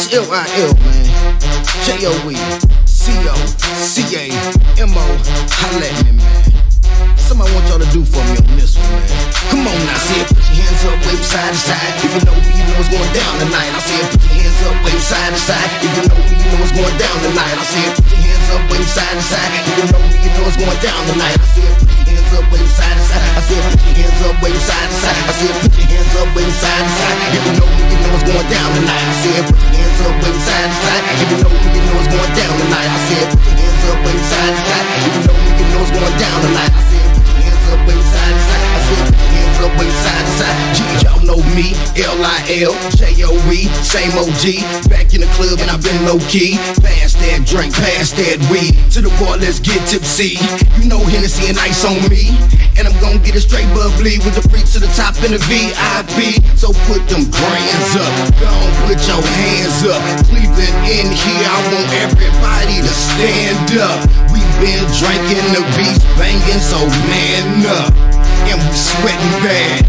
It's Lil, man. JOE-COCAMO. Holla at me, man. Somebody want y'all to do for me on this one, man. Come on now, say it, put your hands up, wave side to side. If you know me, you know what's going down tonight. I say it, put your hands up, wave side to side. If you know me, you know what's going down tonight. I say it, put your hands up, wave side to side. If you know me, you know what's going down tonight. I say it, put your hands up, wave side to side. I say it, put your hands up, wave side to side. I say it, put your hands up, wave side to side. If you know me, you know what's going down tonight. I say it, put your hands up, wave side to side. If you know me, you know what's going down tonight. I say it, put your hands up, wave side to side. If you know me, you know what's going down tonight. I say it, put your hands up, wave side to side. I say it, put your hands up, wave side to side. Y'all know me, Liljoe, same OG. Back in the club and I've been low key. Pass that drink, pass that weed. To the bar, let's get tipsy. You know Hennessy and ice on me, and I'm gon' get it straight bubbly with the freaks to the top in the VIP. So put them grands up, gon' put your hands up. Cleveland in here, I want everybody to stand up. We been drinking, the beats banging, so man up. And we sweating bad,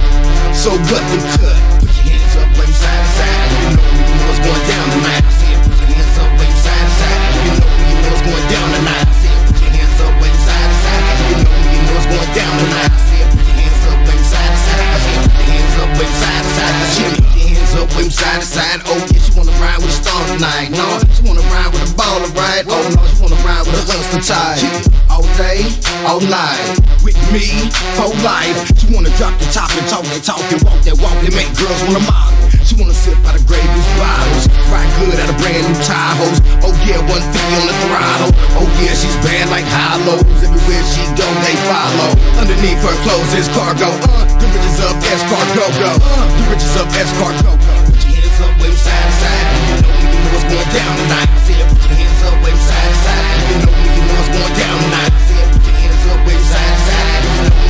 so gut the cut. Put your hands up, wave side to side. You know what's going down tonight. I said put your hands up, wave side to side. You know what's going down tonight. I said put your hands up, wave side to side. You know what's going down tonight. I said put your hands up, wave side to side. I said put your hands up, wave side to side. I said put your hands up, wave side to side. Oh yeah, she wanna ride with a star tonight. No, she wanna ride with a baller, right? Oh no, she wanna ride with a hustler type. All day, all night, with me, for life. She wanna drop the top and talk and walk that walk and make girls wanna model. She wanna sip out of Grey Goose bottles, ride good out of brand new Tahoes. Oh yeah, 150 on the throttle. Oh yeah, she's bad like hollows. Everywhere she go, they follow. Underneath her clothes is cargo. The riches up, S-Cargo. The riches up, S-Cargo. Put your hands up, wave side to side. You know what's going down tonight. I said, put your hands up, wave side to side. You know what's going down tonight. I said, put your hands up, wave side to side.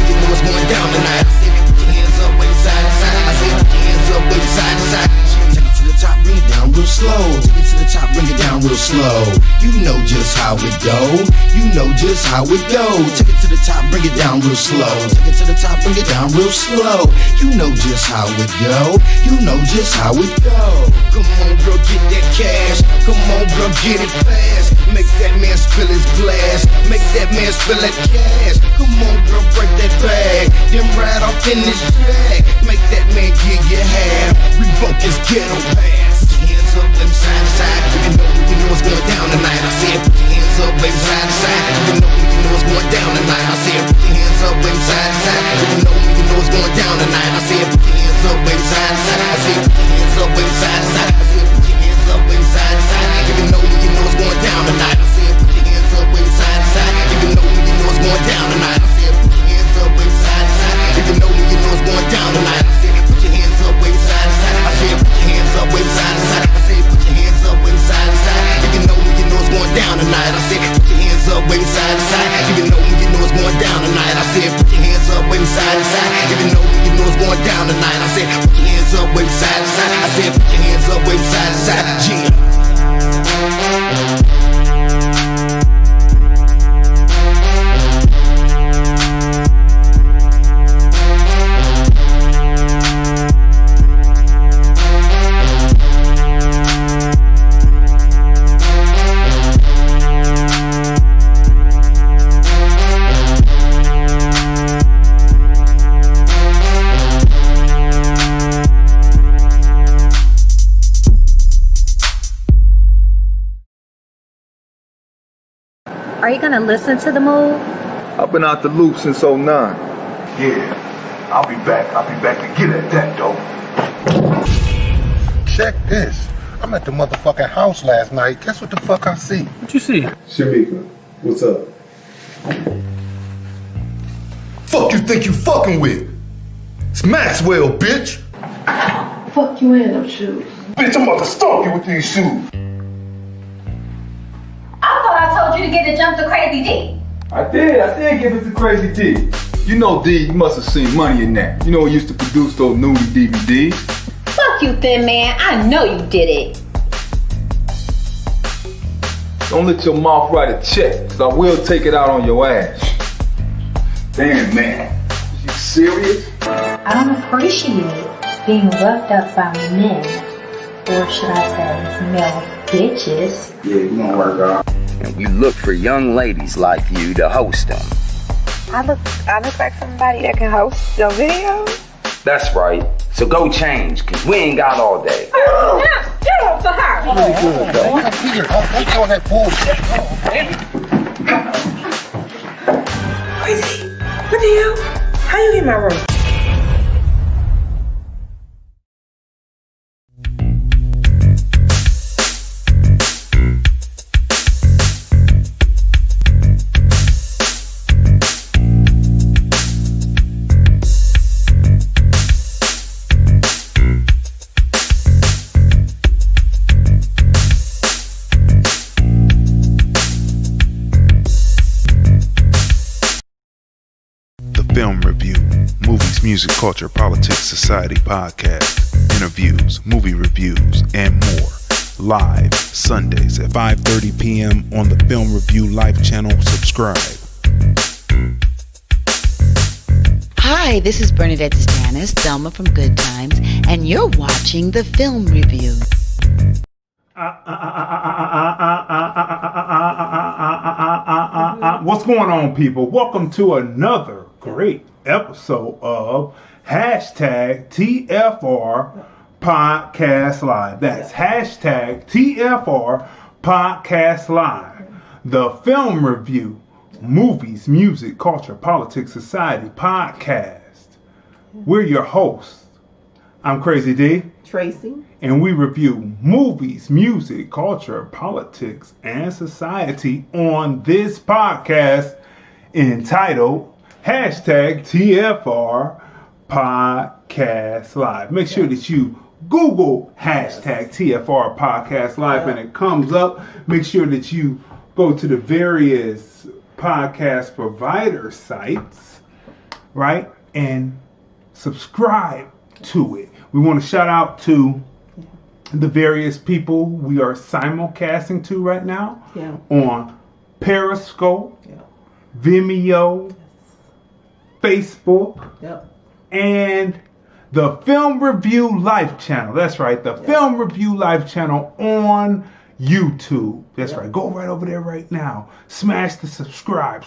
You know what's going down tonight. I said, put your hands up, wave side to side. I said, put your hands up, wave side to side. Take it to the top, bring it down real slow. Take it to the top, bring it down real slow. You know just how it go. You know just how it go. Take it to the top, bring it down real slow. Take it to the top, bring it down real slow. You know just how it go. You know just how it go. Come on, girl, get that cash. Come on, girl, get it fast. Make that man spill his glass. Make that man spill that cash. Come on, girl, break that bag. Then ride off in this jag. Make that man give you half. Revoke his ghetto pass. Put your hands up, wave side to side. You know what's going down tonight. I said, put your hands up, wave side to side. You know what's going down tonight. I said, put your hands up, wave side to side. You know what's going down tonight. I said, put your hands up, wave side to side. I said, put your hands up, wave side to side. I said, put your hands up, wave side to side. You know what's going down tonight. I said, put your hands up, wave side to side. You know what's going down tonight. I said, put your hands up, wave side to side. You know what's going down tonight. I said, put your hands up, wave side to side. I said, put your hands up, wave side to side. I said, put your hands up, wave side to side. You know what's going down tonight. I said, put your hands up, wave side to side. You know what's going down tonight. I said, put your hands up, wave side to side. You know what's going down tonight. I said, put your hands up, wave side to side. I said, put your hands up, wave side to side. Yeah. Are you gonna listen to the move? I've been out the loop since '09. Yeah, I'll be back. I'll be back to get at that, though. Check this. I'm at the motherfucking house last night. Guess what the fuck I see? What you see? Shamika, what's up? Fuck you think you fucking with? It's Maxwell, bitch. Fuck you in them shoes. Bitch, I'm about to stomp you with these shoes. I thought I told you to get a jump to Crazy D. I did give it to Crazy D. You know D, you must have seen money in that. You know he used to produce those nudie DVDs. Fuck you, thin man. I know you did it. Don't let your mouth write a check, cause I will take it out on your ass. Damn, man. Is you serious? I don't appreciate being roughed up by men. or should I say male bitches. Yeah, you gonna work out. And we look for young ladies like you to host them. I look like somebody that can host your videos. That's right. So go change, cause we ain't got all day. Get off the house. Pretty good, though. We doing that bullshit. Crazy. What the hell? How you in my room? Film review, movies, music, culture, politics, society, podcast, interviews, movie reviews, and more. Live Sundays at 5:30 p.m. on the Film Review Live channel. Subscribe. Hi, this is Bernadette Stannis, Thelma from Good Times, and you're watching the Film Review. What's going on, people? Welcome to another great episode of hashtag TFR Podcast Live. That's hashtag TFR Podcast Live. The Film Review, movies, music, culture, politics, society podcast. We're your hosts. I'm Crazy D. Tracy. And we review movies, music, culture, politics, and society on this podcast entitled hashtag TFR Podcast Live. Make sure that you Google hashtag TFR Podcast Live and it comes up. Make sure that you go to the various podcast provider sites, right? And subscribe to it. We want to shout out to the various people we are simulcasting to right now on Periscope, Vimeo, Facebook, and the Film Review Live channel. That's right, the Film Review Live channel on YouTube. That's right. Go right over there right now. Smash the subscribe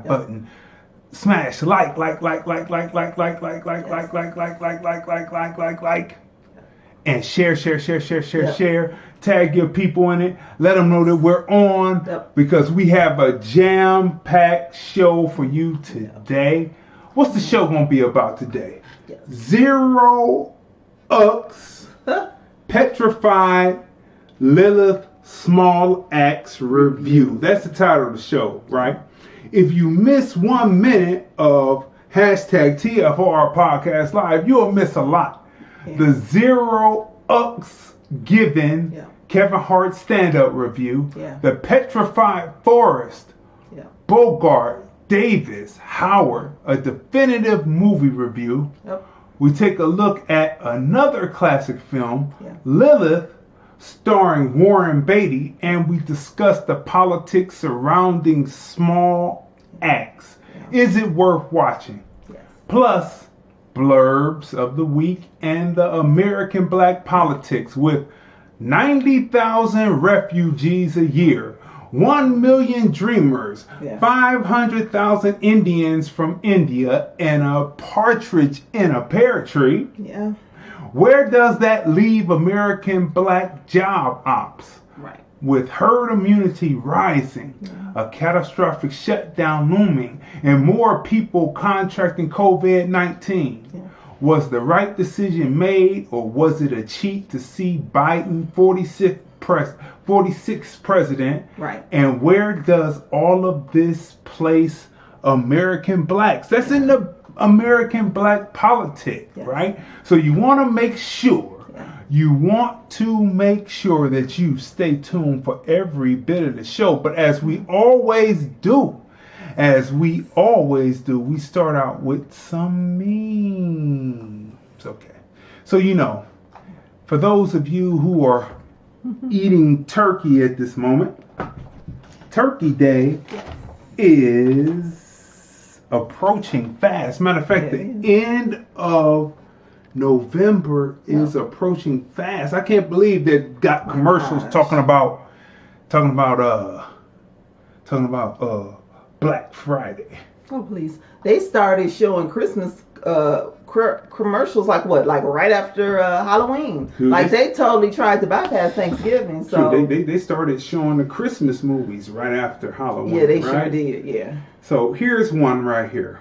button. Smash like, and share. Tag your people in it. Let them know that we're on because we have a jam-packed show for you today. What's the show going to be about today? Zero Ups, Petrified, Lilith, Small Axe Review. That's the title of the show, right? If you miss 1 minute of hashtag TFR Podcast Live, you'll miss a lot. The Zero Ups given Kevin Hart stand-up review, the Petrified Forest, Bogart, Davis, Howard, a definitive movie review. We take a look at another classic film, Lilith, starring Warren Beatty, and we discuss the politics surrounding Small Axe. Is it worth watching? Plus, blurbs of the week and the American black politics with 90,000 refugees a year, 1 million dreamers, 500,000 Indians from India, and a partridge in a pear tree. Where does that leave American black job ops? With herd immunity rising, a catastrophic shutdown looming, and more people contracting COVID-19. Was the right decision made, or was it a cheat to see Biden 46th president? And where does all of this place American blacks? That's in the American black politic, right? So you want to make sure that you stay tuned for every bit of the show. But as we always do, we start out with some memes. Okay. So, for those of you who are eating turkey at this moment, Turkey Day is approaching fast. Matter of fact, the end of November is approaching fast. I can't believe they got commercials talking about Black Friday. Oh please! They started showing Christmas commercials like right after Halloween. Like they totally tried to bypass Thanksgiving. So they started showing the Christmas movies right after Halloween. Yeah, they sure did. Yeah. So here's one right here.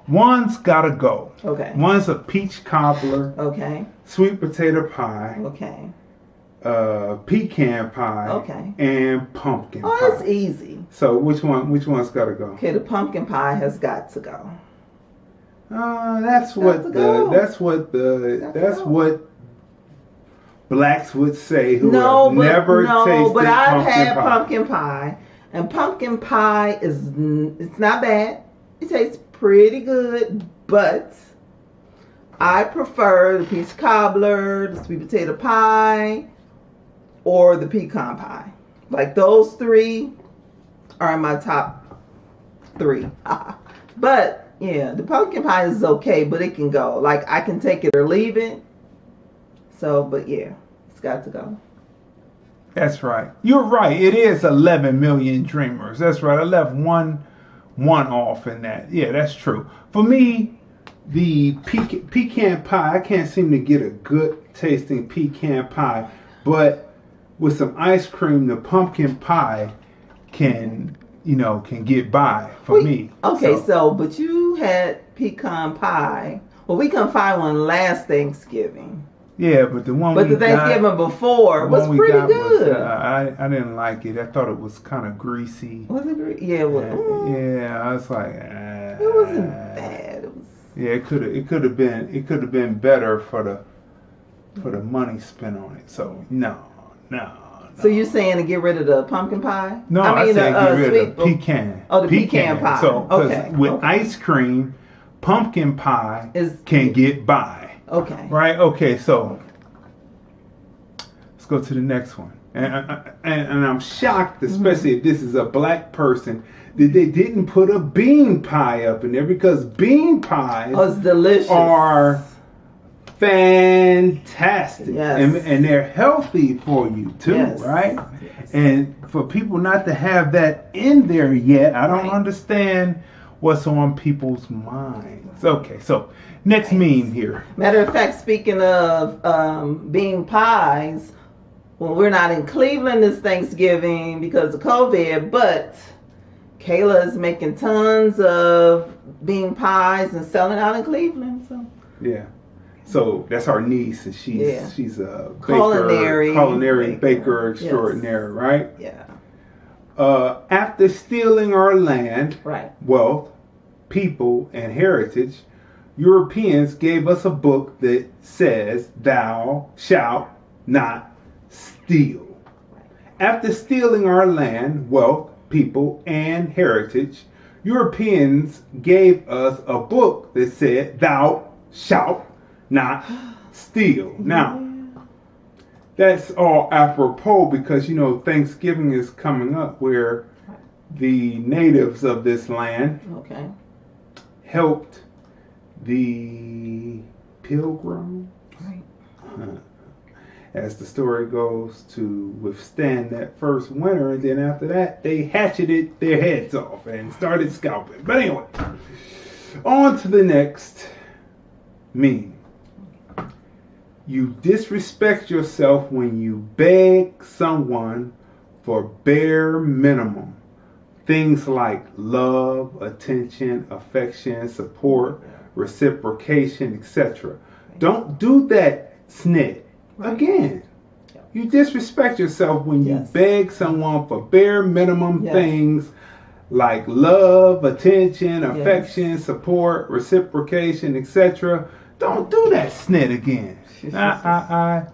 One's gotta go. Okay. One's a peach cobbler. Okay. Sweet potato pie. Okay. Pecan pie. Okay. And pumpkin pie. Oh, that's easy. So which one's gotta go? Okay, the pumpkin pie has got to go. That's what blacks would say who have never tasted but I've had pie. pumpkin pie, and pumpkin pie it's not bad. It tastes pretty good, but I prefer the peach cobbler, the sweet potato pie, or the pecan pie. Like those three are in my top three. But yeah, the pumpkin pie is okay, but it can go. Like I can take it or leave it. So, but yeah, it's got to go. That's right. You're right. It is 11 million dreamers. That's right. I left one off in that. Yeah, that's true. For me, the pecan pie, I can't seem to get a good tasting pecan pie, but with some ice cream, the pumpkin pie can get by for me. Okay, so but you had pecan pie. Well, we couldn't find one last Thanksgiving. Yeah, but the one. But the Thanksgiving before was pretty good. I didn't like it. I thought it was kind of greasy. Was it greasy? Yeah, it was. Yeah, I was like, it wasn't bad. It was. Yeah, it could have been better for the money spent on it. So no. So you're saying to get rid of the pumpkin pie? No, I said get rid of the pecan. Oh, the pecan pie. So with ice cream, pumpkin pie can get by. Okay. Right? Okay, so let's go to the next one. And I'm shocked, especially if this is a black person, that they didn't put a bean pie up in there, because bean pies delicious. Are fantastic. Yes. And they're healthy for you too, right? Yes. And for people not to have that in there yet, I don't understand what's on people's minds. Okay, so next meme here. Matter of fact, speaking of bean pies, well, we're not in Cleveland this Thanksgiving because of COVID, but Kayla is making tons of bean pies and selling out in Cleveland. So yeah. So that's our niece, and she's a culinary baker extraordinaire, right? Yeah. After stealing our land, wealth, people, and heritage, Europeans gave us a book that says, "Thou shalt not steal." After stealing our land, wealth, people, and heritage, Europeans gave us a book that said, "Thou shalt not steal." Now, that's all apropos because, Thanksgiving is coming up, where the natives of this land helped the pilgrims, as the story goes, to withstand that first winter, and then after that, they hatcheted their heads off and started scalping. But anyway, on to the next meme. You disrespect yourself when you beg someone for bare minimum. Things like love, attention, affection, support, reciprocation, etc. Don't do that, snit. Again, you disrespect yourself when you beg someone for bare minimum things like love, attention, affection, support, reciprocation, etc. Don't do that, snit, again. I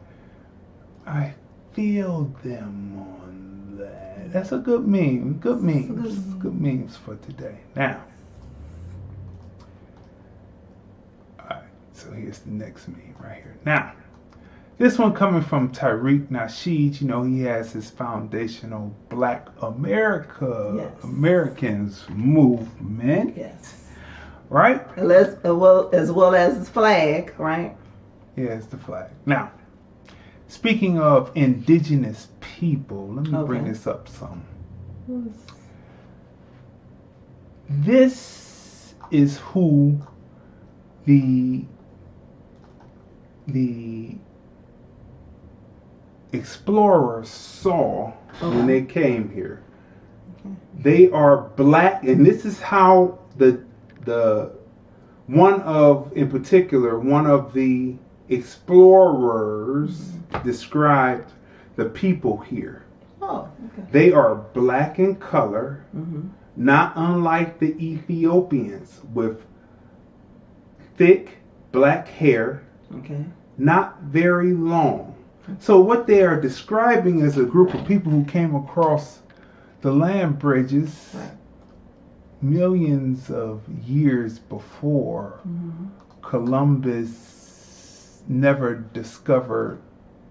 feel them on that. That's a good meme. Good memes. Good memes for today. Now, alright, so here's the next meme right here. Now, this one coming from Tariq Nasheed. He has his foundational Black Americans movement. Yes. right? As well as his flag, right? Yeah, it's the flag. Now, speaking of indigenous people, let me bring this up some. This is who the explorers saw when they came here. They are black, and this is how the one of the explorers described the people here. Oh, okay. They are black in color, not unlike the Ethiopians, with thick black hair, not very long. So what they are describing is a group of people who came across the land bridges millions of years before Columbus never discovered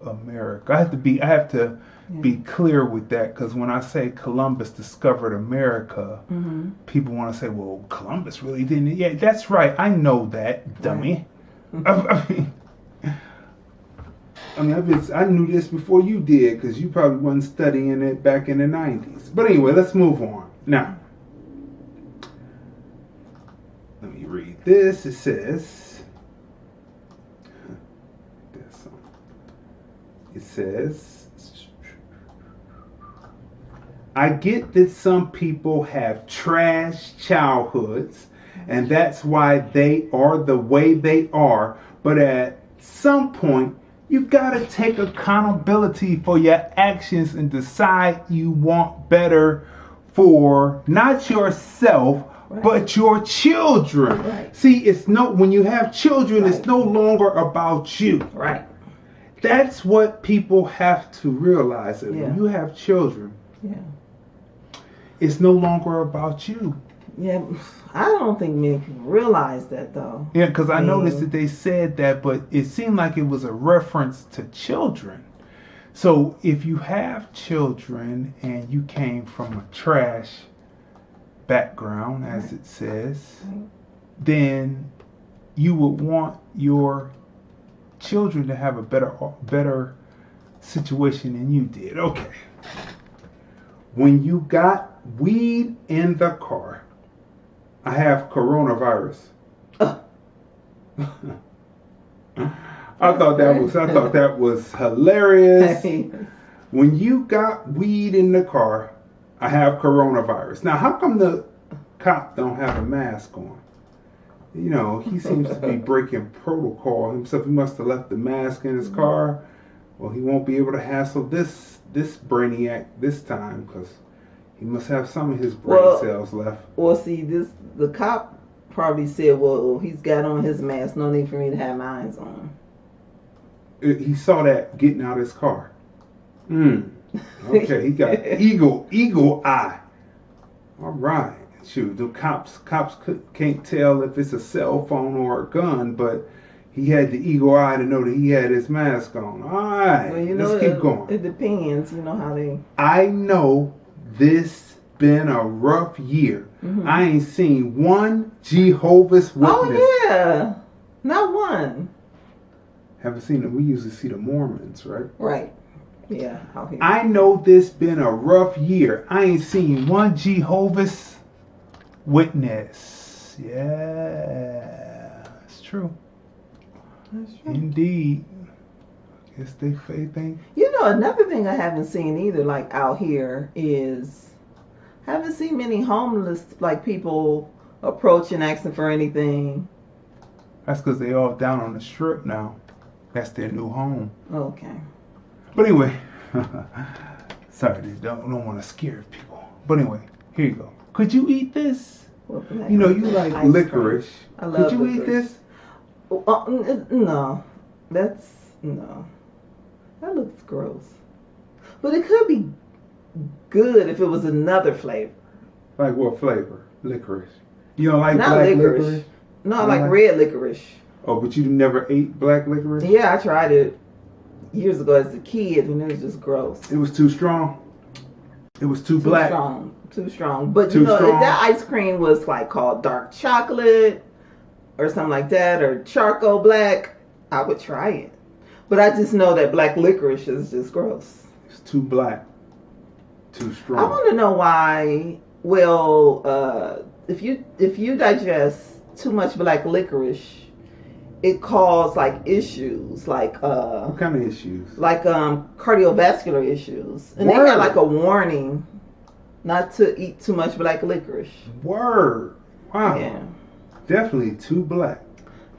America. I have to be clear with that, because when I say Columbus discovered America, people want to say, well, Columbus really didn't. Yeah, that's right. I know that, dummy. I knew this before you did, because you probably wasn't studying it back in the 90s. But anyway, let's move on. Now, let me read this. It says, I get that some people have trash childhoods, and that's why they are the way they are. But at some point, you've got to take accountability for your actions and decide you want better for not yourself, but your children. See, when you have children, it's no longer about you. Right. That's what people have to realize. That when you have children, it's no longer about you. Yeah, I don't think many people realize that, though. Yeah, because I noticed that they said that, but it seemed like it was a reference to children. So if you have children and you came from a trash background, as it says, then you would want your children to have a better situation than you did. Okay. When you got weed in the car, I have coronavirus. I thought that was hilarious. When you got weed in the car, I have coronavirus. Now, how come the cop don't have a mask on? You know, he seems to be breaking protocol himself. He must have left the mask in his car. Well, he won't be able to hassle this brainiac this time, because he must have some of his brain cells left. Well, see, the cop probably said, well, he's got on his mask. No need for me to have mine on. He saw that getting out of his car. Okay, he got eagle eye. All right. Shoot, the cops can't tell if it's a cell phone or a gun, but he had the eagle eye to know that he had his mask on. All right, well, let's keep going. It depends, how they... I know this been a rough year. I ain't seen one Jehovah's Witness. Oh, yeah. Not one. Haven't seen them. We usually see the Mormons, right? Right. Yeah. I know this been a rough year. I ain't seen one Jehovah's Witness. Yeah. It's true. That's true. Indeed. Guess they think. Another thing I haven't seen either, like out here, is haven't seen many homeless people approaching, asking for anything. That's because they all down on the strip now. That's their new home. Okay. But anyway, sorry, don't want to scare people. But anyway, here you go. Could you eat this? You like licorice. I love Could you licorice. eat this? No. No. That looks gross. But it could be good if it was another flavor. Like what flavor? Licorice. You don't like Not black licorice. No, I like red licorice. Oh, but you never ate black licorice? Yeah, I tried it years ago as a kid, and it was just gross. It was too strong? It was too black? Too strong. But strong. That ice cream was called dark chocolate. or something like that, or charcoal black, I would try it. But I just know that black licorice is just gross. It's too black. Too strong. I want to know why. Well, if you digest too much black licorice, it causes like issues, like what kind of issues? Like cardiovascular issues, and they got like a warning not to eat too much black licorice. Word. Wow. Yeah. Definitely too black.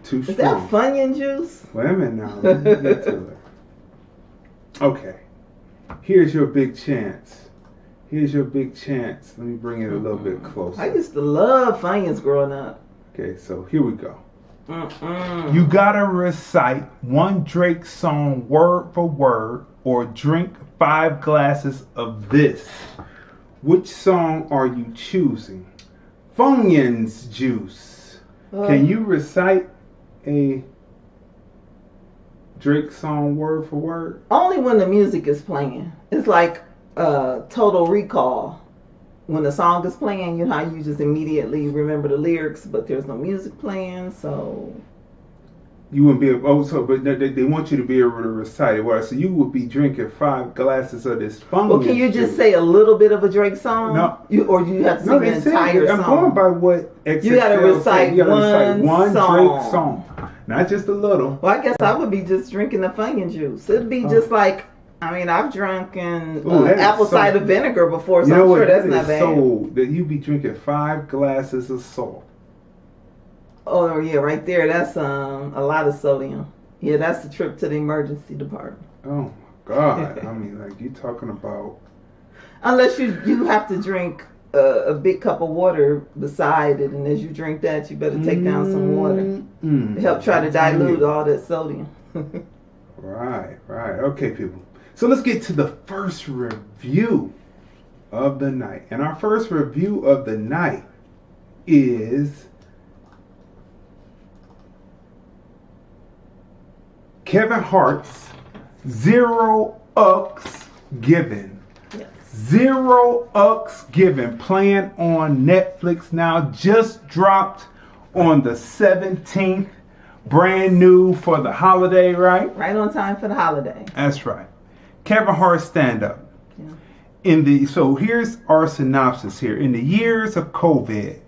Too strong. Is that Funyun juice? Wait a minute now. Let me get to it. Okay. Here's your big chance. Here's your big chance. Let me bring it a little bit closer. I used to love Funyuns growing up. Okay, so here we go. You gotta recite one Drake song word for word or drink 5 glasses of this. Which song are you choosing? Funyuns juice. Can you recite a Drake song word for word? Only when the music is playing. It's like Total Recall. When the song is playing, you know how you just immediately remember the lyrics, but there's no music playing, so you wouldn't be able. Oh, so but they want you to be able to recite it. Well, so you would be drinking 5 glasses of this Funyuns. Well, can you just say a little bit of a Drake song? No, or do you have to sing the entire song? I'm going by what XXL you got to recite one Drake song, not just a little. Well, I guess I would be just drinking the Funyun juice. It'd be just like. I mean, I've drunken apple cider vinegar before, so I'm sure that's not bad. So that you be drinking 5 glasses of salt. Oh yeah, right there. That's a lot of sodium. Yeah, that's the trip to the emergency department. Oh my God! I mean, like you talking about. Unless you have to drink a big cup of water beside it, and as you drink that, you better take down some water to help try to dilute all that sodium. Right. Okay, people. So let's get to the first review of the night. And our first review of the night is Kevin Hart's Zero Ucks Given. Yes. Zero Ucks Given, playing on Netflix now, just dropped on the 17th. Brand new for the holiday, right? Right on time for the holiday. That's right. Kevin Hart stand-up. Yeah. So here's our synopsis here. In the years of COVID,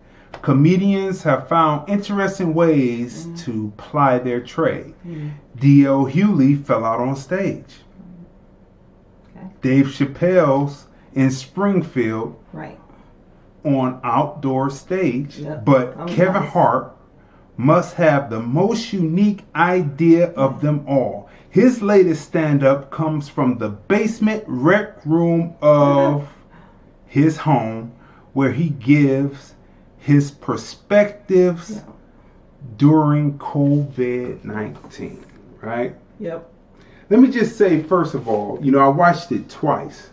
comedians have found interesting ways to ply their trade. D.L. Hewley fell out on stage. Okay. Dave Chappelle's in Springfield on outdoor stage. Yep. But Kevin Hart must have the most unique idea of them all. His latest stand-up comes from the basement rec room of his home, where he gives his perspectives during COVID-19, right? Yep. Let me just say, first of all, I watched it twice.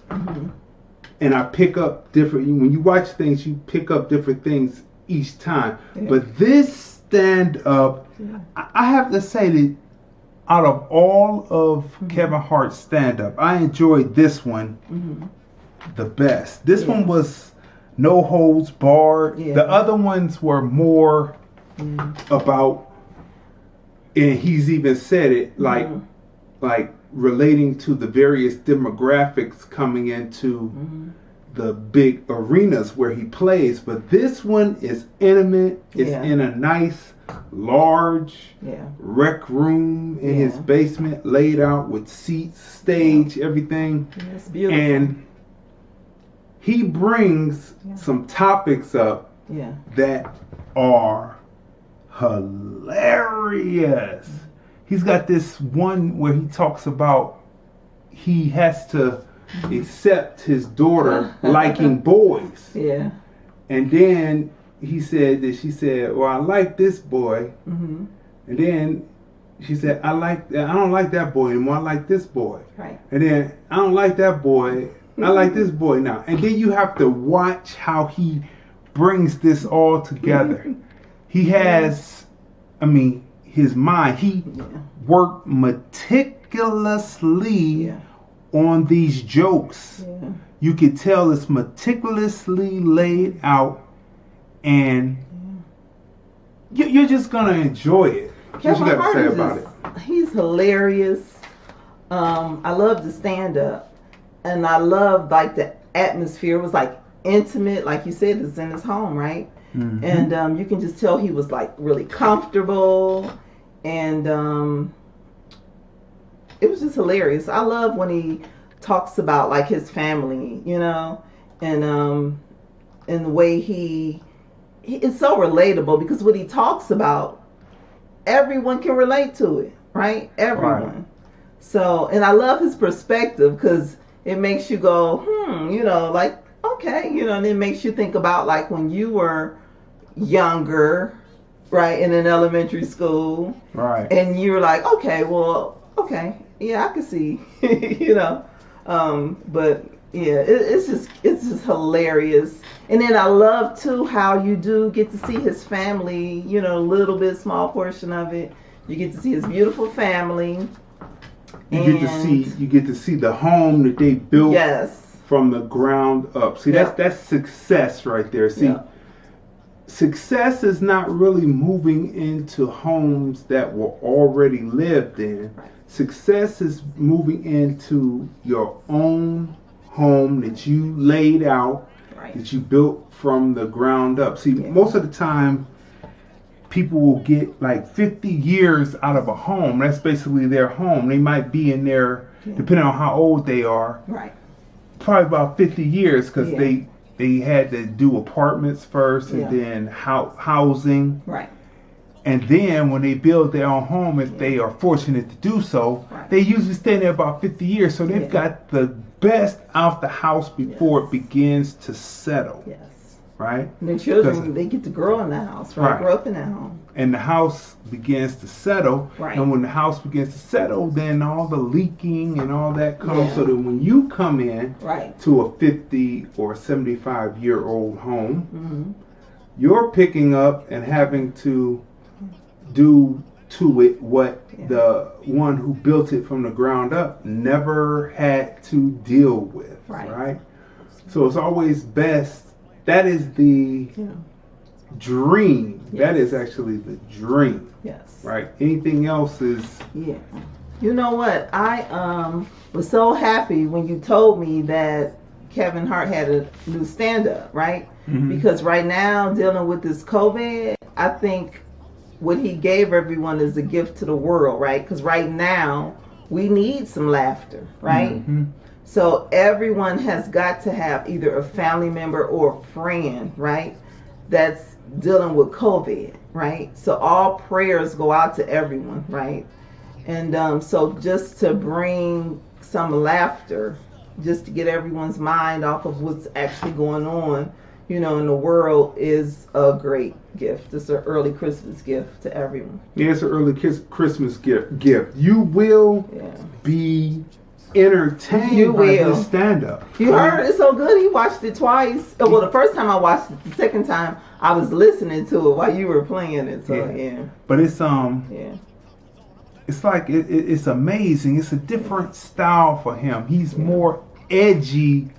And I pick up different, when you watch things, you pick up different things each time. Yeah. But this stand-up, I have to say that out of all of Kevin Hart's stand-up, I enjoyed this one the best. This one was no holds barred. Yeah. The other ones were more about, and he's even said it, like relating to the various demographics coming into the big arenas where he plays. But this one is intimate. It's in a nice large rec room in his basement, laid out with seats, stage, everything. It's beautiful. And he brings some topics up that are hilarious. He's got this one where he talks about he has to accept his daughter liking boys. Yeah. And then she said, well, I like this boy. And then she said, I don't like that boy anymore. I like this boy. Right. And then I don't like that boy. I like this boy now. And then you have to watch how he brings this all together. He has, his mind. He worked meticulously on these jokes. Yeah. You could tell it's meticulously laid out, and you're just gonna enjoy it. What you got to say about it? He's hilarious. I love the stand up, and I love like the atmosphere. It was like intimate, like you said, it's in his home, right? Mm-hmm. And you can just tell he was like really comfortable, and it was just hilarious. I love when he talks about like his family, you know, and the way he it's so relatable, because what he talks about, everyone can relate to it, right? Everyone. Right. So, and I love his perspective, because it makes you go, you know, like, okay, you know, and it makes you think about like when you were younger, right, in an elementary school, right, and you're like, okay, well, okay, yeah, I can see, you know, but yeah, it's just hilarious. And then I love too how you do get to see his family, you know, a little bit, small portion of it. You get to see his beautiful family. You get to see the home that they built, yes, from the ground up. See, that's success right there. See, success is not really moving into homes that were already lived in. Right. Success is moving into your own home that you laid out, right, that you built from the ground up. See, most of the time, people will get like 50 years out of a home. That's basically their home. They might be in there, depending on how old they are, right, probably about 50 years, because they had to do apartments first, and then housing. Right. And then when they build their own home, if they are fortunate to do so, they usually stay there about 50 years. So they've got the best out the house before it begins to settle. Yes. Right? And their children, they get to grow in the house, right? Grow up in that home. And the house begins to settle. Right. And when the house begins to settle, then all the leaking and all that comes. So that when you come in to a 50 or 75-year-old home, you're picking up and having to do to it what the one who built it from the ground up never had to deal with, right? So it's always best. That is the dream. Yes. That is actually the dream. Yes. Right? Anything else is... Yeah. You know what? I was so happy when you told me that Kevin Hart had a new stand-up, right? Mm-hmm. Because right now, dealing with this COVID, I think what he gave everyone is a gift to the world, right? Because right now, we need some laughter, right? Mm-hmm. So everyone has got to have either a family member or a friend, right, that's dealing with COVID, right? So all prayers go out to everyone, right? And so just to bring some laughter, just to get everyone's mind off of what's actually going on, you know, in the world, is a great gift. It's an early Christmas gift to everyone. Yeah, it's an early Christmas gift. You will be entertained by this stand-up. You heard it so good. He watched it twice. Well, the first time I watched it. The second time I was listening to it while you were playing it. So But it's it's like it's amazing. It's a different style for him. He's more edgy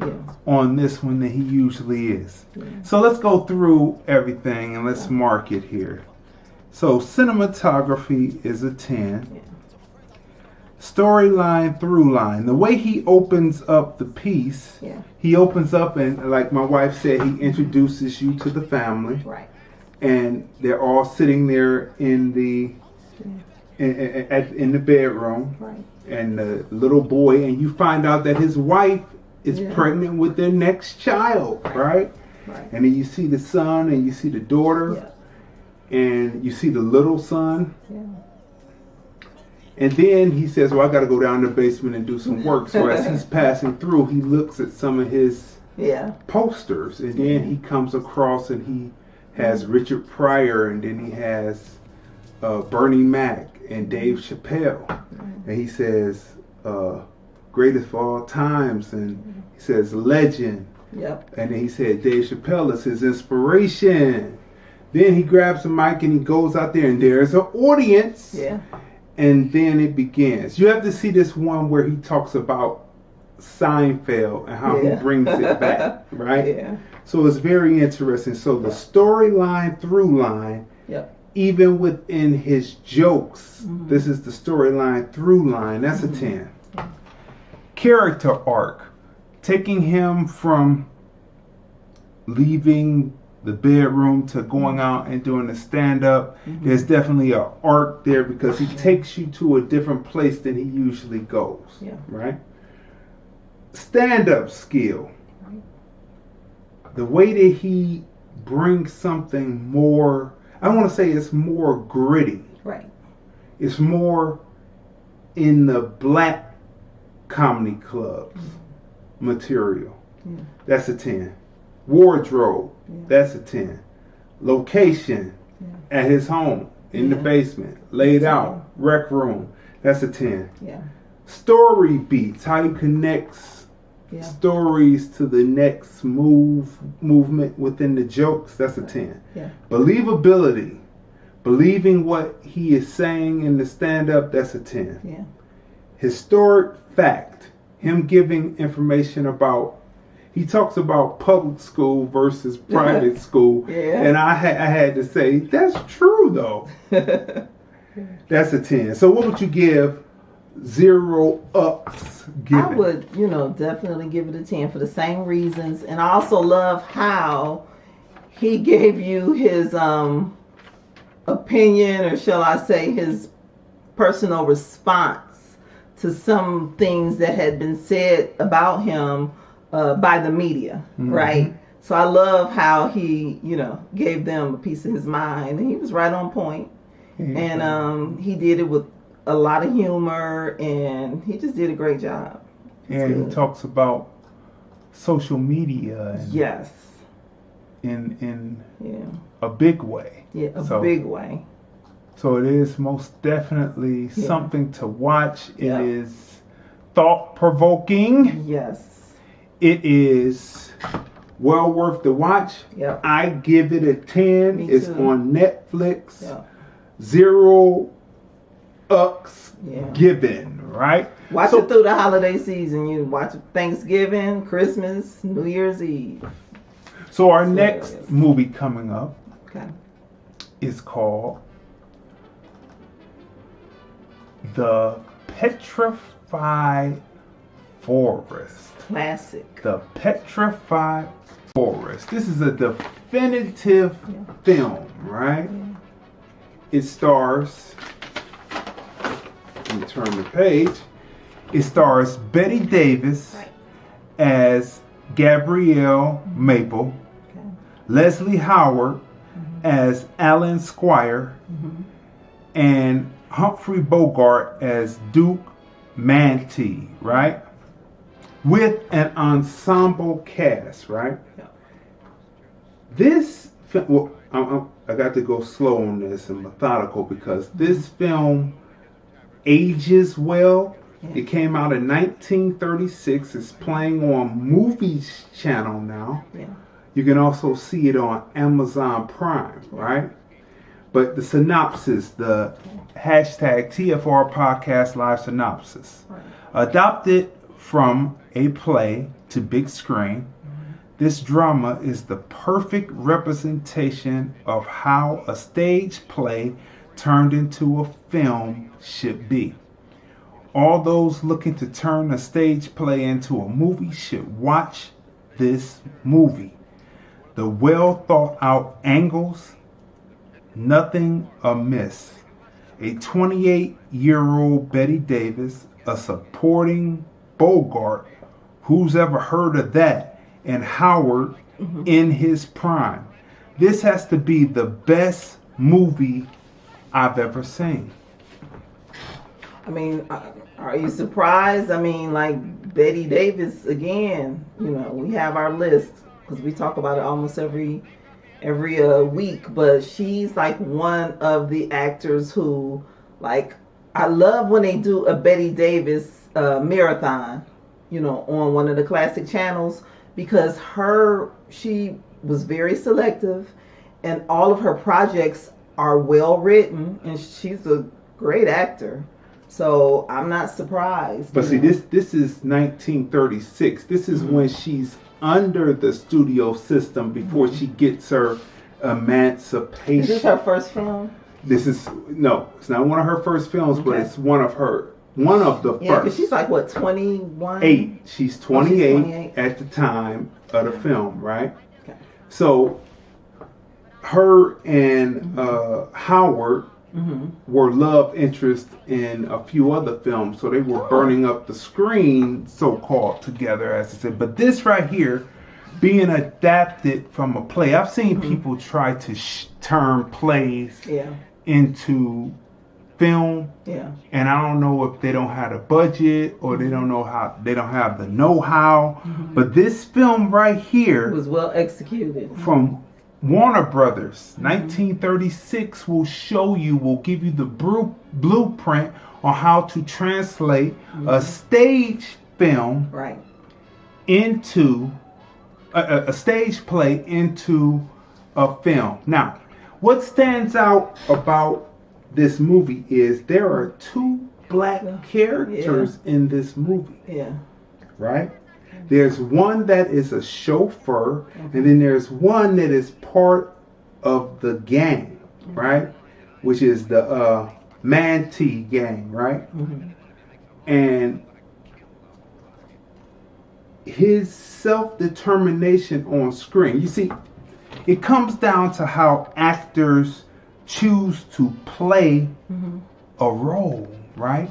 on this one than he usually is. So let's go through everything and let's mark it here. So cinematography is a 10. Storyline, through line. The way he opens up the piece, he opens up and, like my wife said, he introduces you to the family. Right. And they're all sitting there in the in the bedroom. Right. And the little boy, and you find out that his wife is pregnant with their next child, right? And then you see the son and you see the daughter, and you see the little son. And then he says, well, I got to go down to the basement and do some work. So as he's passing through, he looks at some of his posters, and then he comes across and he has Richard Pryor, and then he has Bernie Mac and Dave Chappelle. And he says, greatest of all times. And he says, legend. Yep. And then he said, Dave Chappelle is his inspiration. Then he grabs the mic and he goes out there, and there's an audience. Yeah. And then it begins. You have to see this one where he talks about Seinfeld and how he brings it back, right? Yeah. So it's very interesting. So the storyline, through line, even within his jokes, this is the storyline through line. That's a 10. Character arc, taking him from leaving the bedroom to going out and doing the stand-up. There's definitely an arc there because he takes you to a different place than he usually goes. Right? Stand-up skill. The way that he brings something more, I don't want to say it's more gritty. Right. It's more in the black comedy clubs material. That's a 10. Wardrobe. That's a 10. Location at his home in the basement, laid out, rec room. That's a 10. Story beats, how he connects stories to the next movement within the jokes. That's a 10. Believability, believing what he is saying in the stand-up. That's a 10. Historic fact, him giving information about. He talks about public school versus private school, and I had to say that's true though. That's a 10. So what would you give 0 ups given? I would, definitely give it a 10 for the same reasons, and I also love how he gave you his opinion, or shall I say, his personal response to some things that had been said about him. By the media, right? So I love how he, gave them a piece of his mind, and he was right on point. And he did it with a lot of humor, and he just did a great job. And he talks about social media. And yes. In a big way. Yeah, a big way. So it is most definitely something to watch. It is thought-provoking. Yes. It is well worth the watch. I give it a 10. It's on Netflix. 0 ups given, right? Watch it through the holiday season. You watch Thanksgiving, Christmas, New Year's Eve. So our next movie coming up is called The Petrified Forest. Classic. The Petrified Forest. This is a definitive film, right? It stars, let me turn the page. It stars Betty Davis as Gabrielle Maple, Leslie Howard as Alan Squire, and Humphrey Bogart as Duke Mantee, right? With an ensemble cast, right? This, well, I got to go slow on this and methodical because this film ages well. It came out in 1936. It's playing on Movies Channel now. You can also see it on Amazon Prime, right? But the synopsis, the hashtag TFR Podcast Live Synopsis. Adopted from a play to big screen, this drama is the perfect representation of how a stage play turned into a film should be. All those looking to turn a stage play into a movie should watch this movie. The well thought out angles, nothing amiss. A 28-year-old Betty Davis, a supporting Bogart, who's ever heard of that, and Howard in his prime. This has to be the best movie I've ever seen. I mean, are you surprised? I mean, like Betty Davis again. We have our list because we talk about it almost every week. But she's like one of the actors who, like, I love when they do a Betty Davis marathon. On one of the classic channels because she was very selective, and all of her projects are well written, and she's a great actor. So I'm not surprised. But see, this is 1936. This is when she's under the studio system before she gets her emancipation. Is this her first film? it's not one of her first films, but it's one of the first. Yeah, because she's like, what, 21? She's 28 at the time of the film, right? Okay. So her and Howard were love interest in a few other films, so they were burning up the screen, so-called, together, as I said. But this right here, being adapted from a play, I've seen people try to turn plays into film, and I don't know if they don't have the budget or they don't have the know-how. But this film right here was well executed from Warner Brothers, 1936, will give you the blueprint on how to translate a stage film into a stage play into a film. Now, what stands out about this movie is there are two black characters in this movie. Right? There's one that is a chauffeur, and then there's one that is part of the gang, right? Which is the Manti gang, right? And his self-determination on screen. You see, it comes down to how actors choose to play a role, right?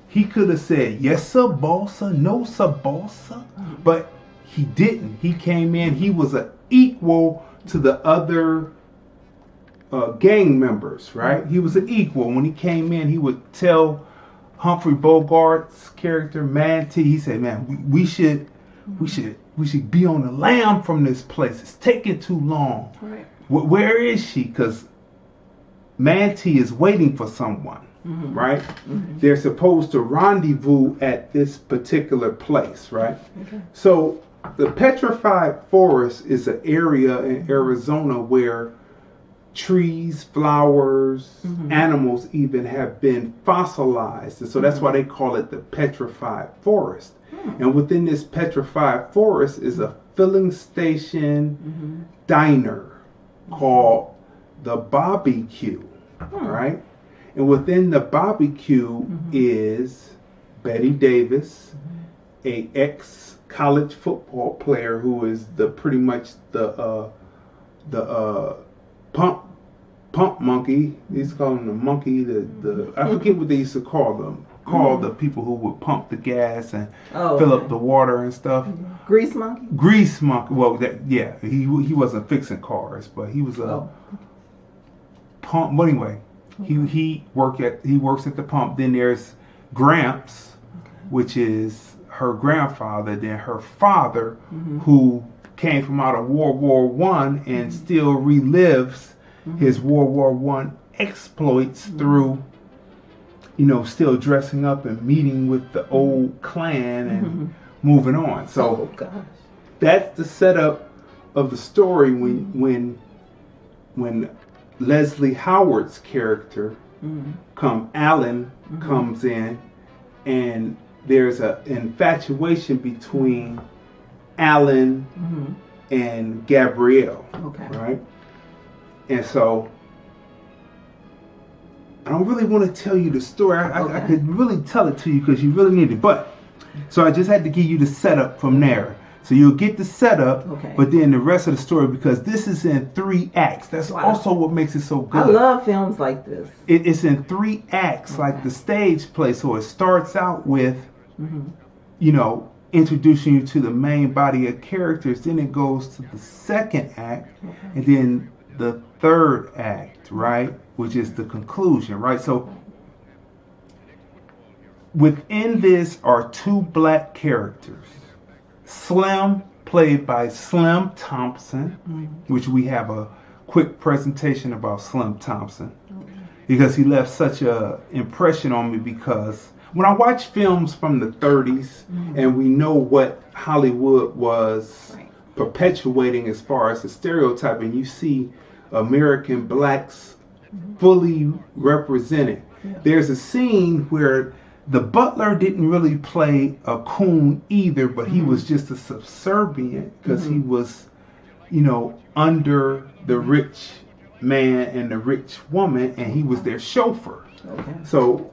He could have said, yes, sir, bossa, no, sir, bossa. But he didn't. He came in, he was an equal to the other gang members, right? He was an equal. When he came in, he would tell Humphrey Bogart's character, Manti, he said, man, we should be on the lam from this place. It's taking too long. Right. Where is she? Because Manti is waiting for someone. Right? They're supposed to rendezvous at this particular place, right? So the Petrified Forest is an area in Arizona where trees, flowers, animals even have been fossilized. And so that's why they call it the Petrified Forest. And within this Petrified Forest is a filling station diner called the Barbecue, right? And within the Barbecue is Betty Davis, a ex-college football player who is pretty much the pump monkey. He's calling the monkey. I forget what they used to call them. The people who would pump the gas and fill up the water and stuff. Grease monkey. Grease monkey. Well, he wasn't fixing cars, but he was a pump. But anyway. He works at the pump. Then there's Gramps, which is her grandfather. Then her father, who came from out of World War I and still relives his World War I exploits through, still dressing up and meeting with the old clan and moving on. So that's the setup of the story when Leslie Howard's character, Alan, comes in, and there's an infatuation between Alan and Gabrielle, right? And so I don't really want to tell you the story. I could really tell it to you because you really need it, but so I just had to give you the setup from there. So you'll get the setup, but then the rest of the story, because this is in 3 acts. That's also what makes it so good. I love films like this. It's in 3 acts, like the stage play. So it starts out with, introducing you to the main body of characters. Then it goes to the 2nd act, and then the 3rd act, right? Which is the conclusion, right? So within this are 2 black characters. Slim, played by Slim Thompson, which we have a quick presentation about Slim Thompson, because he left such an impression on me, because when I watch films from the 30s and we know what Hollywood was perpetuating as far as the stereotype, and you see American blacks fully represented. There's a scene where the butler didn't really play a coon either, but he was just a subservient because he was, under the rich man and the rich woman, and he was their chauffeur. Okay. So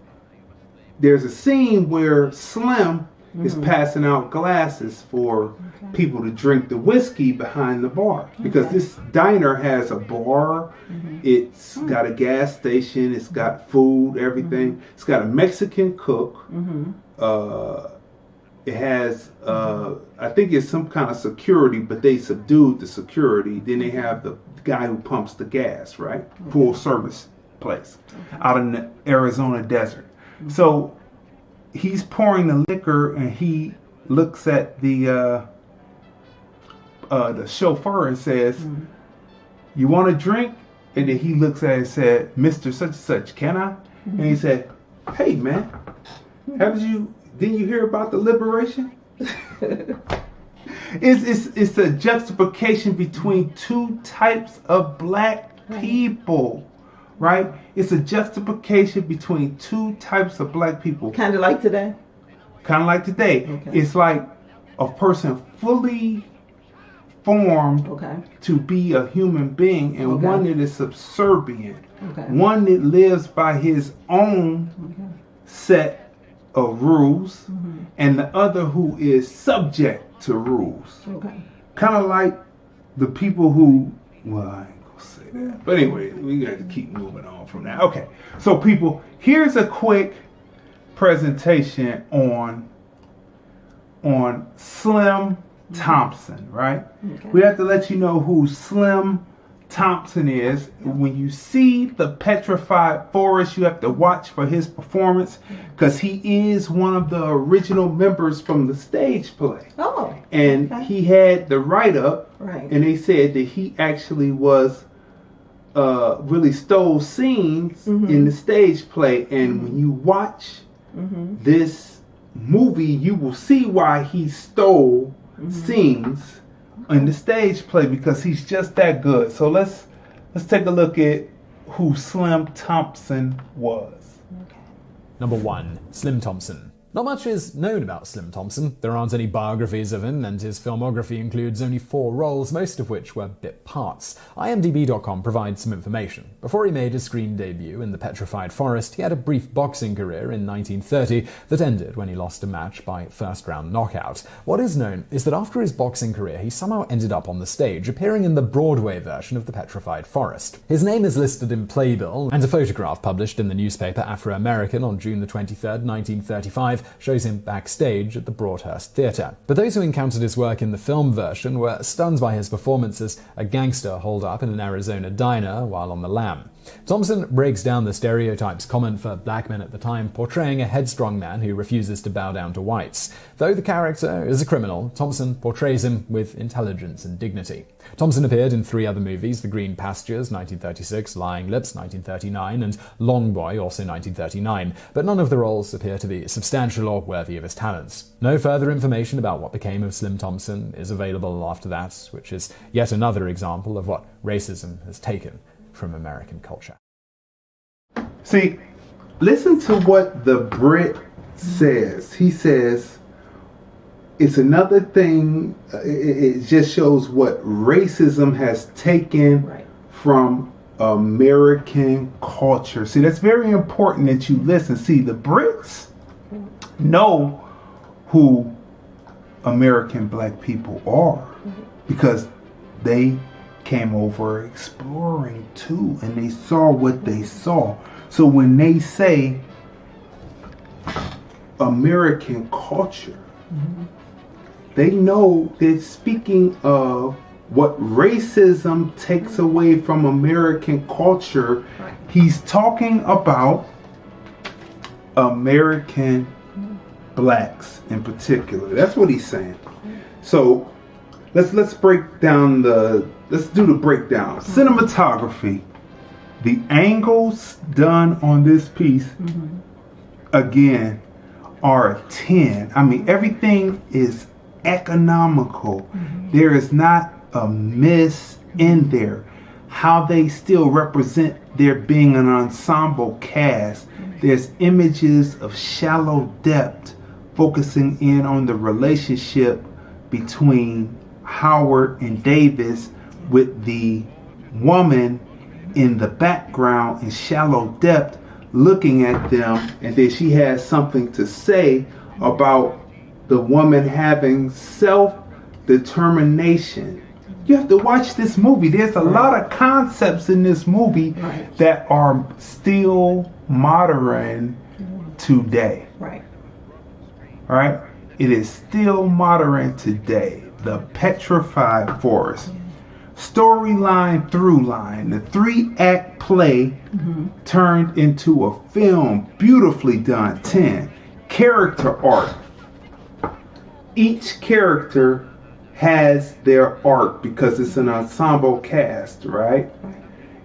there's a scene where Slim is passing out glasses for people to drink the whiskey behind the bar, because this diner has a bar, it's got a gas station, it's got food, everything. It's got a Mexican cook. It has I think it's some kind of security, but they subdued the security. Then they have the guy who pumps the gas, right? Full service place out in the Arizona desert. So he's pouring the liquor, and he looks at the chauffeur and says, "You want a drink?" And then he looks at it and said, "Mr. Such and Such, can I?" And he said, "Hey man, didn't you hear about the liberation?" It's a juxtaposition between two types of black people. Right? It's a juxtaposition between two types of black people. Kind of like today? Kind of like today. Okay. It's like a person fully formed to be a human being, and one that is subservient. One that lives by his own set of rules, and the other who is subject to rules. Kind of like the people who, say that. But anyway, we got to keep moving on from that. Okay, so people, here's a quick presentation on Slim Thompson, right? We have to let you know who Slim Thompson is. When you see the Petrified Forest, you have to watch for his performance, because he is one of the original members from the stage play. And he had the write-up, and they said that he actually was really stole scenes in the stage play, and when you watch this movie, you will see why he stole scenes in the stage play, because he's just that good. So let's take a look at who Slim Thompson was. Number 1, Slim Thompson. Not much is known about Slim Thompson. There aren't any biographies of him, and his filmography includes only 4 roles, most of which were bit parts. IMDb.com provides some information. Before he made his screen debut in The Petrified Forest, he had a brief boxing career in 1930 that ended when he lost a match by first-round knockout. What is known is that after his boxing career, he somehow ended up on the stage, appearing in the Broadway version of The Petrified Forest. His name is listed in Playbill, and a photograph published in the newspaper Afro-American on June the 23rd, 1935, shows him backstage at the Broadhurst Theatre. But those who encountered his work in the film version were stunned by his performance as a gangster holed up in an Arizona diner while on the lam. Thompson breaks down the stereotypes common for black men at the time, portraying a headstrong man who refuses to bow down to whites. Though the character is a criminal, Thompson portrays him with intelligence and dignity. Thompson appeared in 3 other movies: The Green Pastures, 1936, Lying Lips, 1939, and Long Boy, also 1939, but none of the roles appear to be substantial or worthy of his talents. No further information about what became of Slim Thompson is available after that, which is yet another example of what racism has taken from American culture. See, listen to what the Brit says. He says, it's another thing, it just shows what racism has taken from American culture. See, that's very important that you listen. See, the Brits know who American black people are, because they came over exploring too, and they saw what they saw. So when they say American culture, they know they're speaking of what racism takes away from American culture. He's talking about American blacks in particular. That's what he's saying. So let's break down let's do the breakdown. Cinematography. The angles done on this piece, again, are a 10. I mean, everything is economical. There is not a miss in there. How they still represent there being an ensemble cast. There's images of shallow depth focusing in on the relationship between Howard and Davis, with the woman in the background in shallow depth looking at them, and then she has something to say about the woman having self-determination. You have to watch this movie. There's a lot of concepts in this movie that are still modern today. Right. Right? It is still modern today. The Petrified Forest. Storyline through line. The 3-act play turned into a film. Beautifully done. 10. Character arc. Each character has their arc because it's an ensemble cast, right?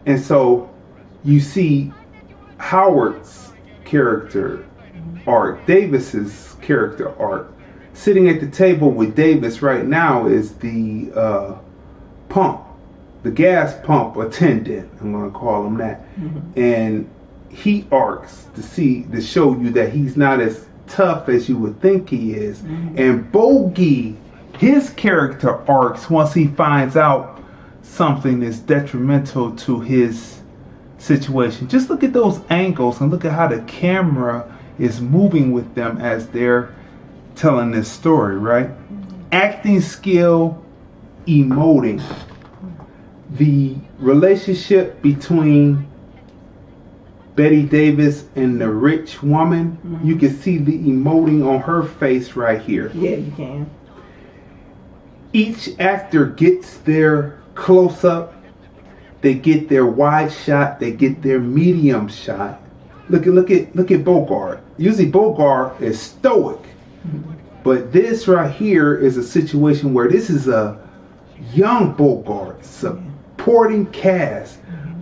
And so you see Howard's character arc, Davis's character arc. Sitting at the table with Davis right now is the gas pump attendant. I'm going to call him that. And he arcs to show you that he's not as tough as you would think he is. And Bogey, his character arcs once he finds out something is detrimental to his situation. Just look at those angles and look at how the camera is moving with them as they're telling this story, right? Acting skill, emoting. The relationship between Betty Davis and the rich woman, you can see the emoting on her face right here. Yeah, you can. Each actor gets their close-up, they get their wide shot, they get their medium shot. Look at Bogart. Usually Bogart is stoic, but this right here is a situation where this is a young Bogart, supporting cast,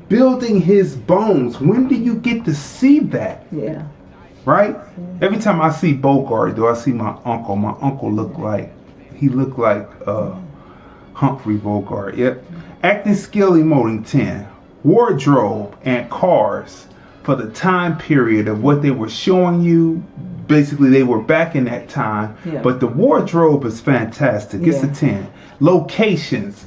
building his bones. When do you get to see that? Yeah. Right? Every time I see Bogart, do I see my uncle? My uncle looked like Humphrey Bogart. Yep. Acting skill, emoting 10. Wardrobe and cars for the time period of what they were showing you. Basically, they were back in that time. Yeah. But the wardrobe is fantastic. It's a 10. Locations.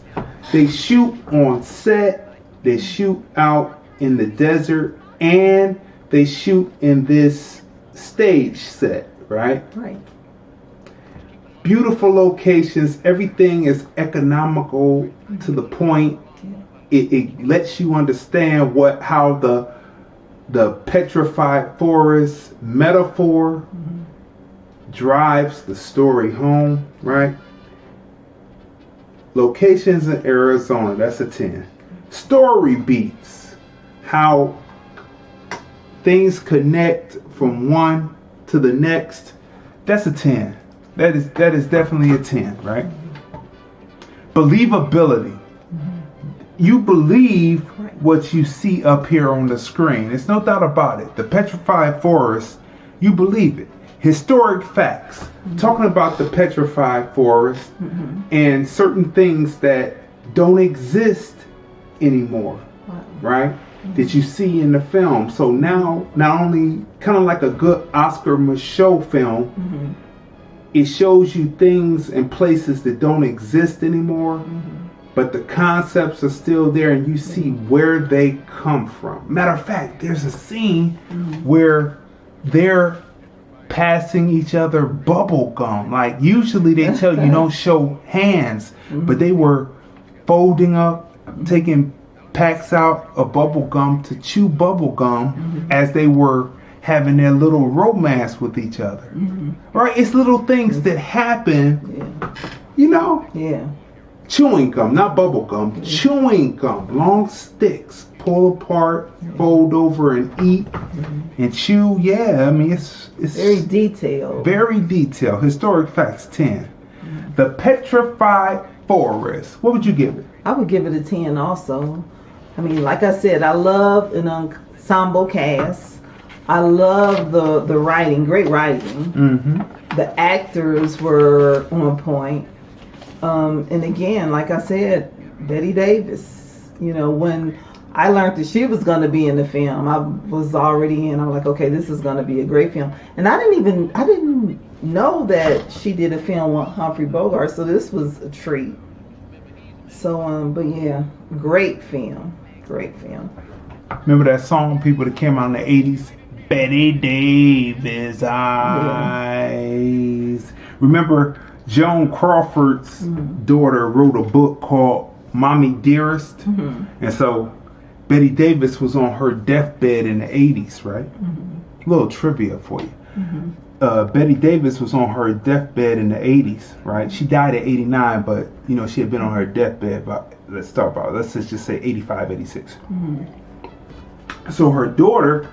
They shoot on set. They shoot out in the desert. And they shoot in this stage set. Right? Right. Beautiful locations. Everything is economical to the point. It lets you understand how the petrified forest metaphor drives the story home, right? Locations in Arizona, that's a 10. Story beats, how things connect from one to the next, that's a 10. That is definitely a 10, right? Believability. You believe what you see up here on the screen. There's no doubt about it. The Petrified Forest, you believe it. Historic facts. Talking about the Petrified Forest and certain things that don't exist anymore, right? That you see in the film. So now, not only kind of like a good Oscar Michaud film, it shows you things and places that don't exist anymore. But the concepts are still there and you see where they come from. Matter of fact, there's a scene where they're passing each other bubble gum. Like usually they tell you don't show hands, but they were folding up, taking packs out of bubble gum to chew bubble gum as they were having their little romance with each other. Right? It's little things that happen, you know? Yeah. Chewing gum, not bubble gum, chewing gum, long sticks, pull apart, fold over and eat and chew. Yeah, I mean, it's very detailed. Very detailed. Historic facts, 10. The Petrified Forest. What would you give it? I would give it a 10 also. I mean, like I said, I love an ensemble cast. I love the writing, great writing. The actors were on point. And again, like I said, Betty Davis, you know, when I learned that she was going to be in the film, I was already in. I'm like, okay, this is going to be a great film. And I didn't know that she did a film with Humphrey Bogart, so this was a treat. So, but yeah, great film. Great film. Remember that song, people that came out in the 80s? Betty Davis Eyes. Remember Joan Crawford's daughter wrote a book called Mommy Dearest? And so Betty Davis was on her deathbed in the 80s, right? A little trivia for you. Betty Davis was on her deathbed in the 80s, right? She died at 89, but you know, she had been on her deathbed about, let's just say 85, 86. So her daughter,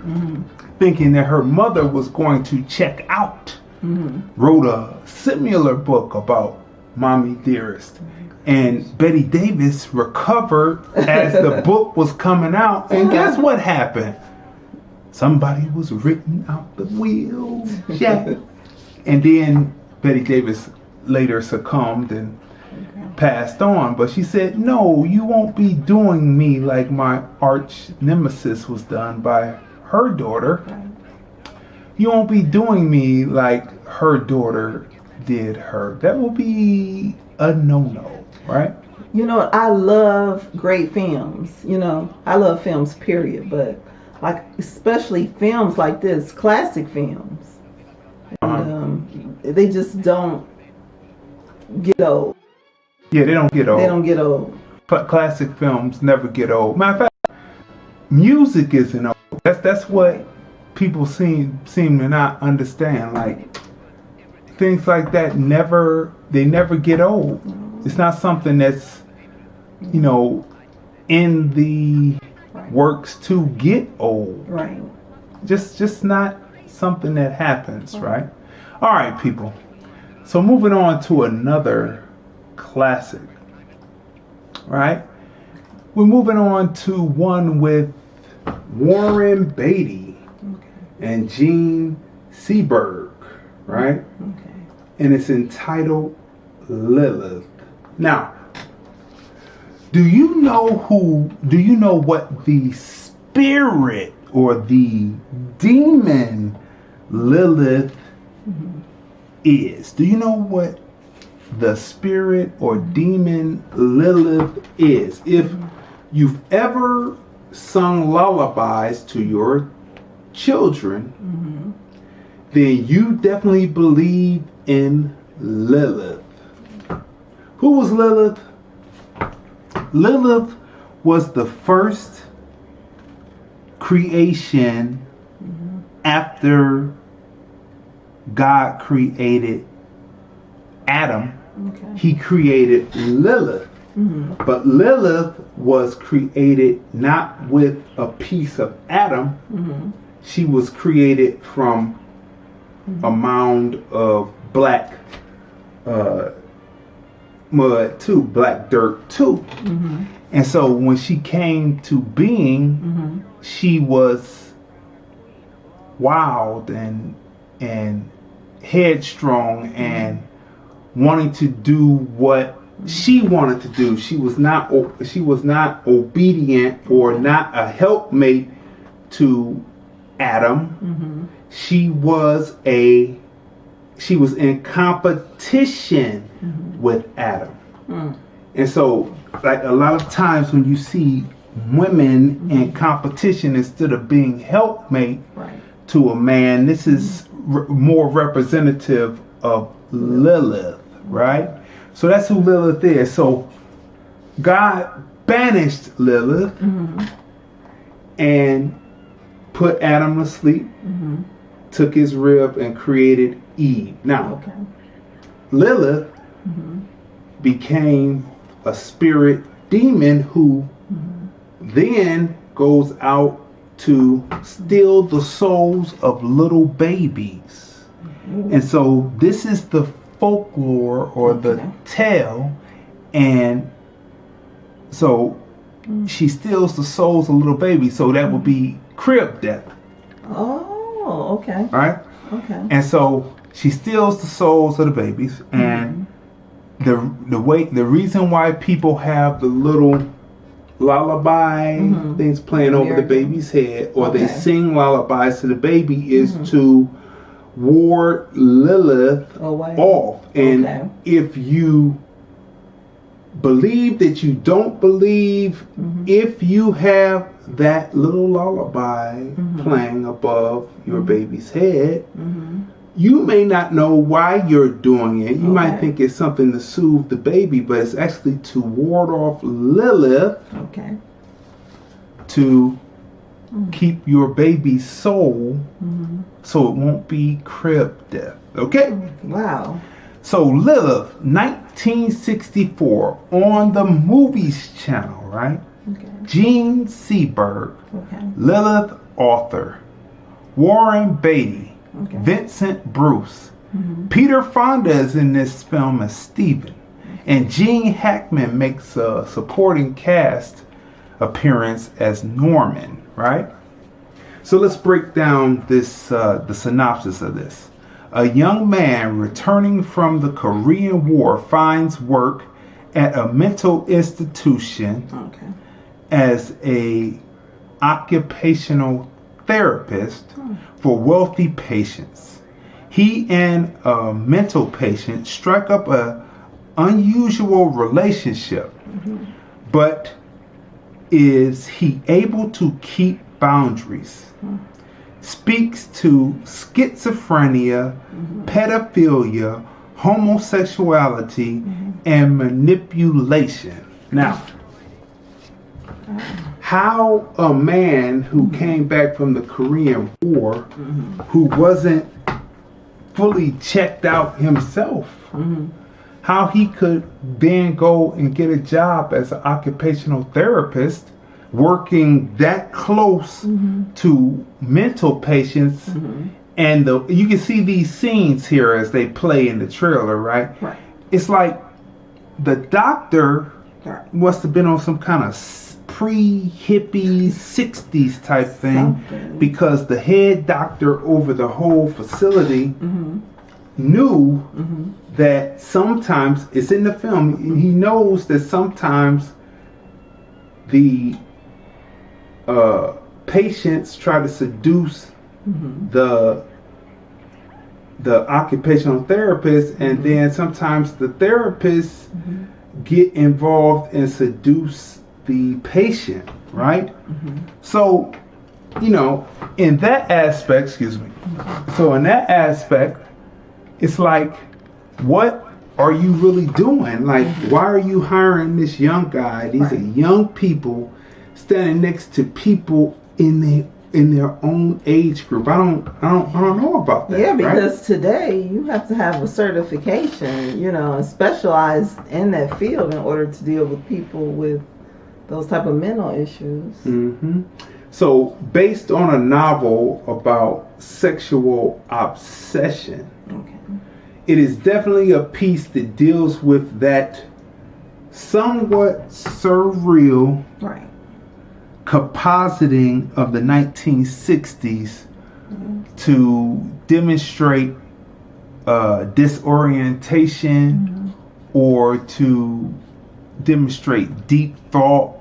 thinking that her mother was going to check out, wrote a similar book about Mommy Dearest. And Betty Davis recovered as the book was coming out. And guess what happened? Somebody was written out the wheels. Yeah. And then Betty Davis later succumbed and passed on. But she said, no, you won't be doing me like my arch nemesis was done by her daughter. You won't be doing me like her daughter did her. That will be a no-no, right? You know, I love great films. You know, I love films, period. But like, especially films like this, classic films, and, they just don't get old. Yeah, they don't get old. They don't get old. Classic films never get old. Matter of fact, music isn't old. That's what people seem to not understand. Like, things like that never get old. It's not something that's, you know, in the works to get old. Right. Just not something that happens, right? All right, people. So moving on to another classic, right? We're moving on to one with Warren Beatty and Gene Seberg, right? Okay. And it's entitled Lilith. Now, do you know what the spirit or the demon Lilith is? Do you know what the spirit or demon Lilith is? If you've ever sung lullabies to your children, then you definitely believe in Lilith. Who was Lilith? Lilith was the first creation after God created Adam. He created Lilith. But Lilith was created not with a piece of Adam. She was created from a mound of black mud too, black dirt too. And so when she came to being, she was wild and headstrong and wanting to do what she wanted to do. She was not obedient or not a helpmate to Adam. She was in competition with Adam. And so, like, a lot of times when you see women in competition instead of being helpmate to a man, this is more representative of Lilith, right? So that's who Lilith is. So God banished Lilith and put Adam to sleep, took his rib and created Eve. Now, Lilith became a spirit demon who then goes out to steal the souls of little babies. And so this is the folklore or the tale. And so she steals the souls of little babies. So that would be crib death. Oh, okay. Right? Okay. And so she steals the souls of the babies. And the reason why people have the little lullaby things playing over the baby's head, or they sing lullabies to the baby, is to ward Lilith off. And if you believe that you don't believe, if you have that little lullaby playing above your baby's head, you may not know why you're doing it. You might think it's something to soothe the baby, but it's actually to ward off Lilith, to keep your baby's soul so it won't be crib death. Okay? Wow. So Lilith, 1964, on the Movies Channel, right? Gene Seberg, Lilith author, Warren Beatty, Vincent Bruce. Peter Fonda is in this film as Stephen. And Gene Hackman makes a supporting cast appearance as Norman, right? So let's break down this the synopsis of this. A young man returning from the Korean War finds work at a mental institution as a occupational therapist for wealthy patients. He and a mental patient strike up a unusual relationship, but is he able to keep boundaries? Speaks to schizophrenia, pedophilia, homosexuality, and manipulation. Now, how a man who came back from the Korean War, who wasn't fully checked out himself, how he could then go and get a job as an occupational therapist, working that close to mental patients. And you can see these scenes here as they play in the trailer, right? It's like the doctor must have been on some kind of pre-hippie 60s type thing, because the head doctor over the whole facility knew that sometimes, it's in the film, he knows that sometimes the patients try to seduce the occupational therapist, and then sometimes the therapists get involved and seduce the patient, right? So, you know, in that aspect, so in that aspect, it's like, what are you really doing? Like, why are you hiring this young guy? These are young people standing next to people in their own age group. I don't know about that. Yeah, because today you have to have a certification, you know, and specialize in that field in order to deal with people with those type of mental issues. So, based on a novel about sexual obsession, it is definitely a piece that deals with that somewhat surreal compositing of the 1960s to demonstrate disorientation or to demonstrate deep thought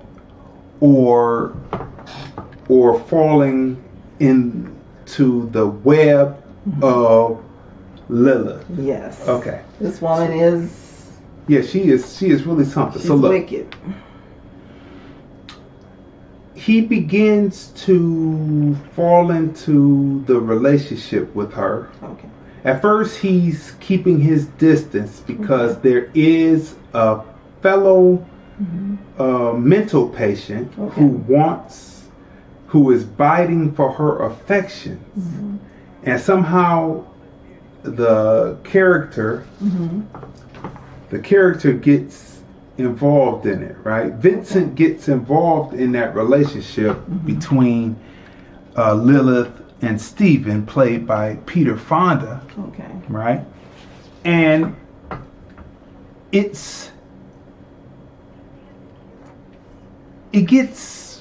or falling into the web of Lilith. Yes. Okay. This woman is. Yeah, she is really something. She's so look, wicked. He begins to fall into the relationship with her. Okay. At first, he's keeping his distance because there is a fellow mental patient who is biting for her affections, and somehow the character gets involved in it, right? Vincent gets involved in that relationship between Lilith and Stephen, played by Peter Fonda, right? And it gets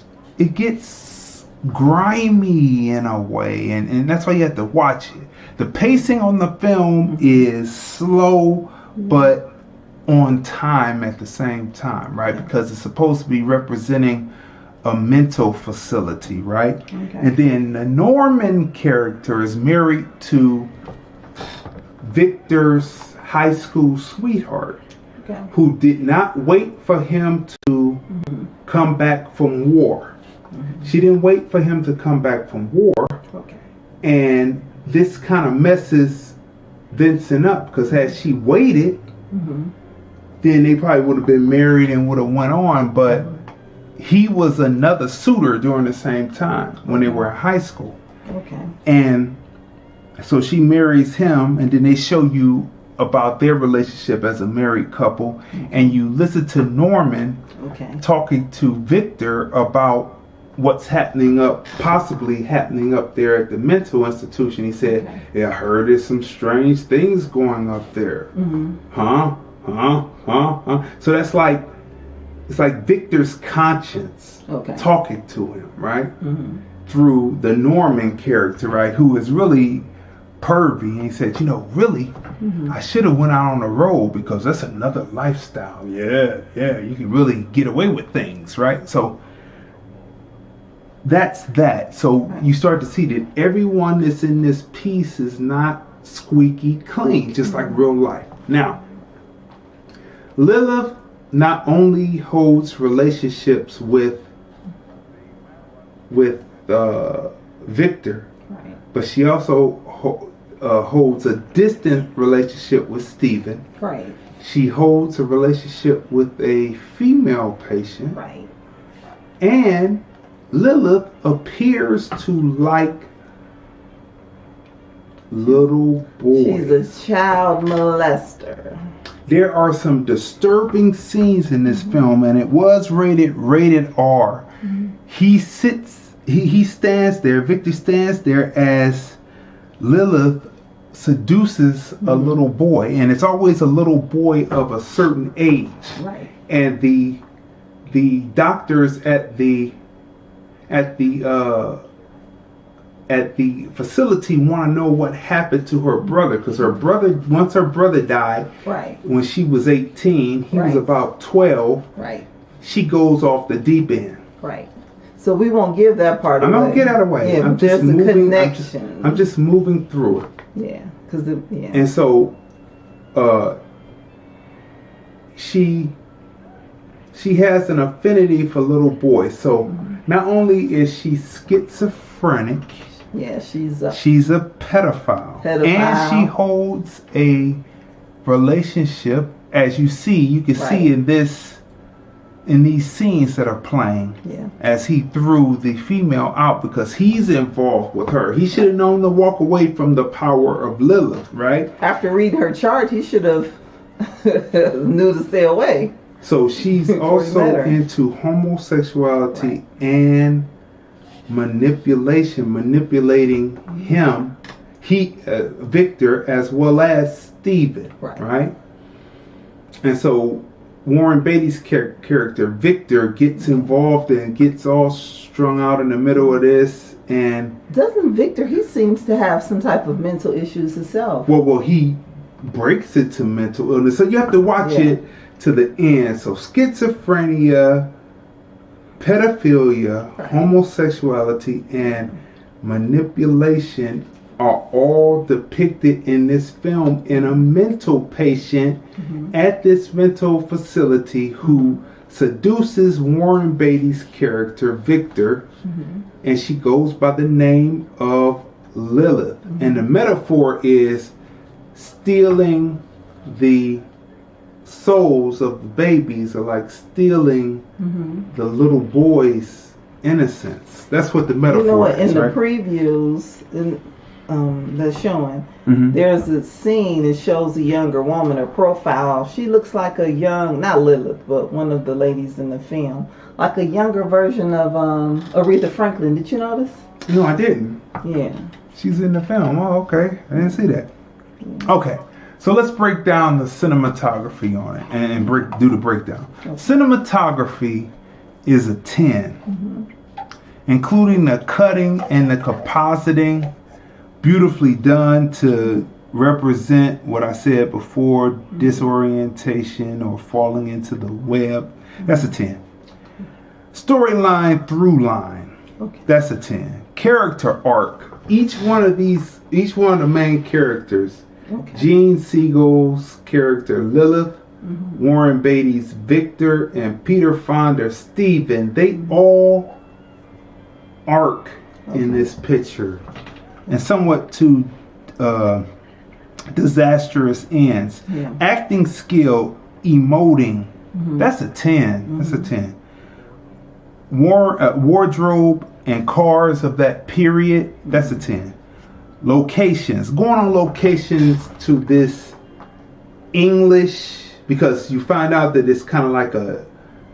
grimy in a way, and that's why you have to watch it. The pacing on the film is slow, but on time at the same time, right? Because it's supposed to be representing a mental facility, right? And then the Norman character is married to Victor's high school sweetheart. who did not wait for him to come back from war. She didn't wait for him to come back from war. And this kind of messes Vincent up, because had she waited, then they probably would have been married and would have went on. But he was another suitor during the same time when they were in high school. And so she marries him, and then they show you about their relationship as a married couple, and you listen to Norman talking to Victor about what's possibly happening up there at the mental institution. He said, "Yeah, I heard there's some strange things going up there." So that's like, it's like Victor's conscience talking to him, right? Through the Norman character, right? Who is really pervy. And he said, really, I should have went out on the road, because that's another lifestyle. Yeah, you can really get away with things, right? So that's that. So you start to see that everyone that's in this piece is not squeaky clean, just like real life. Now, Lilith not only holds relationships with Victor, but she also holds a distant relationship with Stephen. She holds a relationship with a female patient. And Lilith appears to like little boys. She's a child molester. There are some disturbing scenes in this film, and it was rated R. He stands there, Victor stands there as Lilith seduces a little boy, and it's always a little boy of a certain age. And the doctors at the facility want to know what happened to her brother, because once her brother died, when she was 18, he was about 12. She goes off the deep end. So we won't give that part away. I'm gonna get out of the way. Yeah, I'm just moving. Connection. I'm just moving through it. And so, she has an affinity for little boys. So not only is she schizophrenic, she's a pedophile, and she holds a relationship. As you can see in these scenes that are playing, as he threw the female out because he's involved with her. He should have known to walk away from the power of Lilith, right? After reading her chart, he should have knew to stay away. So she's also into homosexuality and manipulating him, Victor, as well as Stephen, right? And so Warren Beatty's character, Victor, gets involved and gets all strung out in the middle of this. And doesn't Victor, he seems to have some type of mental issues himself. Well, he breaks it to mental illness. So you have to watch it to the end. So schizophrenia, pedophilia, homosexuality, and manipulation are all depicted in this film in a mental patient at this mental facility who seduces Warren Beatty's character, Victor, and she goes by the name of Lilith. And the metaphor is stealing the souls of the babies, or like stealing the little boy's innocence. That's what the metaphor is. In the previews, that's showing, there's a scene that shows a younger woman, her profile. She looks like a young, not Lilith, but one of the ladies in the film, like a younger version of Aretha Franklin. Did you notice? No, I didn't. Yeah. She's in the film. Oh, okay. I didn't see that. Okay. So let's break down the cinematography on it and do the breakdown. Cinematography is a 10, including the cutting and the compositing. Beautifully done to represent what I said before, disorientation or falling into the web. That's a 10. Storyline through line. That's a 10. Character arc. Each one of the main characters, Gene Siegel's character Lilith, Warren Beatty's Victor, and Peter Fonda's Stephen. They all arc in this picture, and somewhat to disastrous ends. Yeah. Acting skill, emoting, that's a 10. That's a 10. Wardrobe and cars of that period, that's a 10. Locations, going on locations to this English, because you find out that it's kind of like a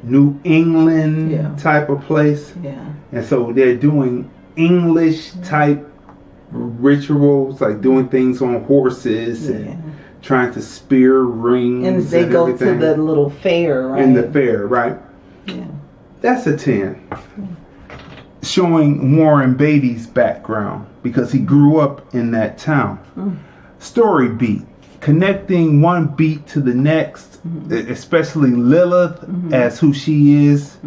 New England type of place. Yeah. And so they're doing English type rituals, like doing things on horses and trying to spear rings. And they go everything. to the little fair, right? In the fair, right? Yeah. That's a 10. Showing Warren Beatty's background because he grew up in that town. Story beat. Connecting one beat to the next, especially Lilith as who she is.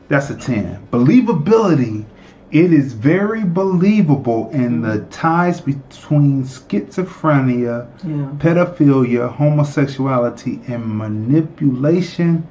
That's a 10. Believability. It is very believable in the ties between schizophrenia, pedophilia, homosexuality, and manipulation.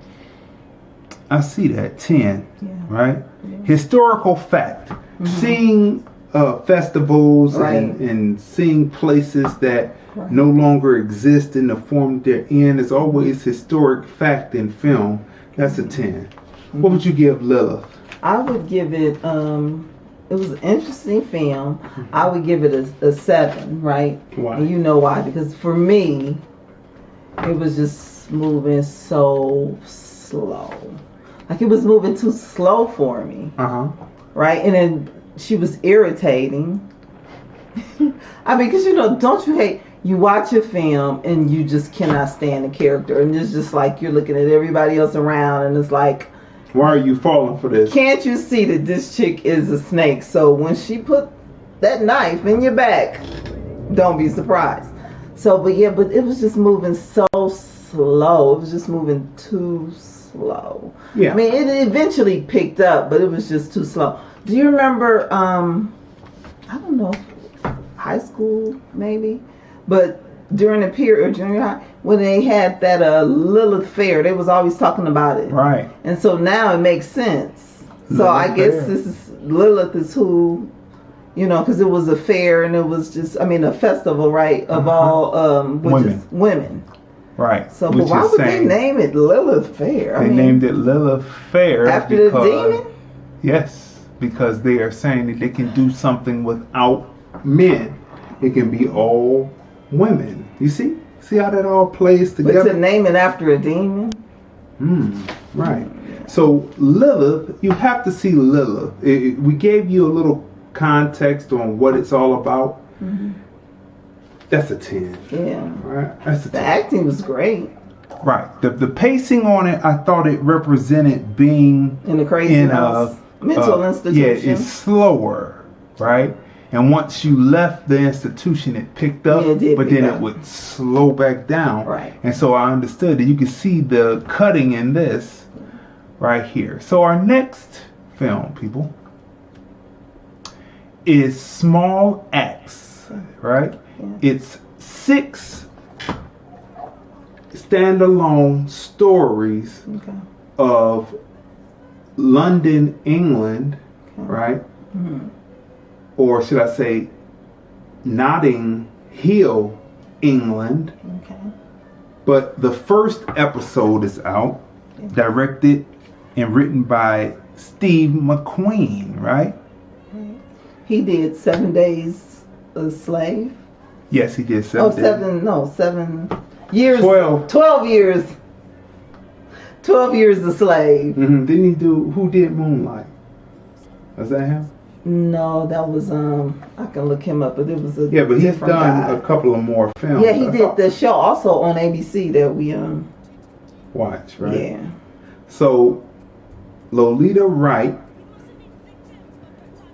I see that. 10. Right? Historical fact. Seeing festivals and seeing places that no longer exist in the form they're in is always historic fact in film. That's a 10. What would you give Lilith? I would give it, it was an interesting film. I would give it a 7, right? Why? And you know why? Because for me, it was just moving so slow. Like it was moving too slow for me. Right? And then she was irritating. I mean, because don't you hate, you watch a film and you just cannot stand the character. And it's just like you're looking at everybody else around and it's like, why are you falling for this? Can't you see that this chick is a snake? So when she put that knife in your back, don't be surprised. So, but it was just moving so slow. It was just moving too slow. Yeah. I mean, it eventually picked up, but it was just too slow. Do you remember, I don't know, high school maybe, but during the period, junior high, when they had that Lilith fair, they was always talking about it. Right. And so now it makes sense. So I guess this is Lilith is who, because it was a fair and it was just, a festival, right, of all women. Right. So but why would they name it Lilith Fair? They named it Lilith Fair after the demon? Yes, because they are saying that they can do something without men. It can be all women. You see? See how that all plays together? But to name it after a demon? Right. So Lilith, you have to see Lilith. We gave you a little context on what it's all about. That's a 10. Yeah. Right. That's a 10. The acting was great. Right. The pacing on it, I thought it represented being in a crazy house. Mental institution. Yeah, it's slower, right? And once you left the institution, it picked up, but then it would slow back down. Right. And so I understood that you can see the cutting in this right here. So our next film, people, is Small Acts, right? Yeah. It's 6 standalone stories of London, England, right? Or should I say Notting Hill, England. But the first episode is out, directed and written by Steve McQueen, right? He did 7 Days a Slave. Yes, he did 7 days. 7 years. 12 years. 12 years a slave. Didn't he do, who did Moonlight? Was that him? No, that was, I can look him up, but it was a but he's done a couple of more films. Yeah, he did the show also on ABC that we, watch, right? Yeah. So, Lolita Wright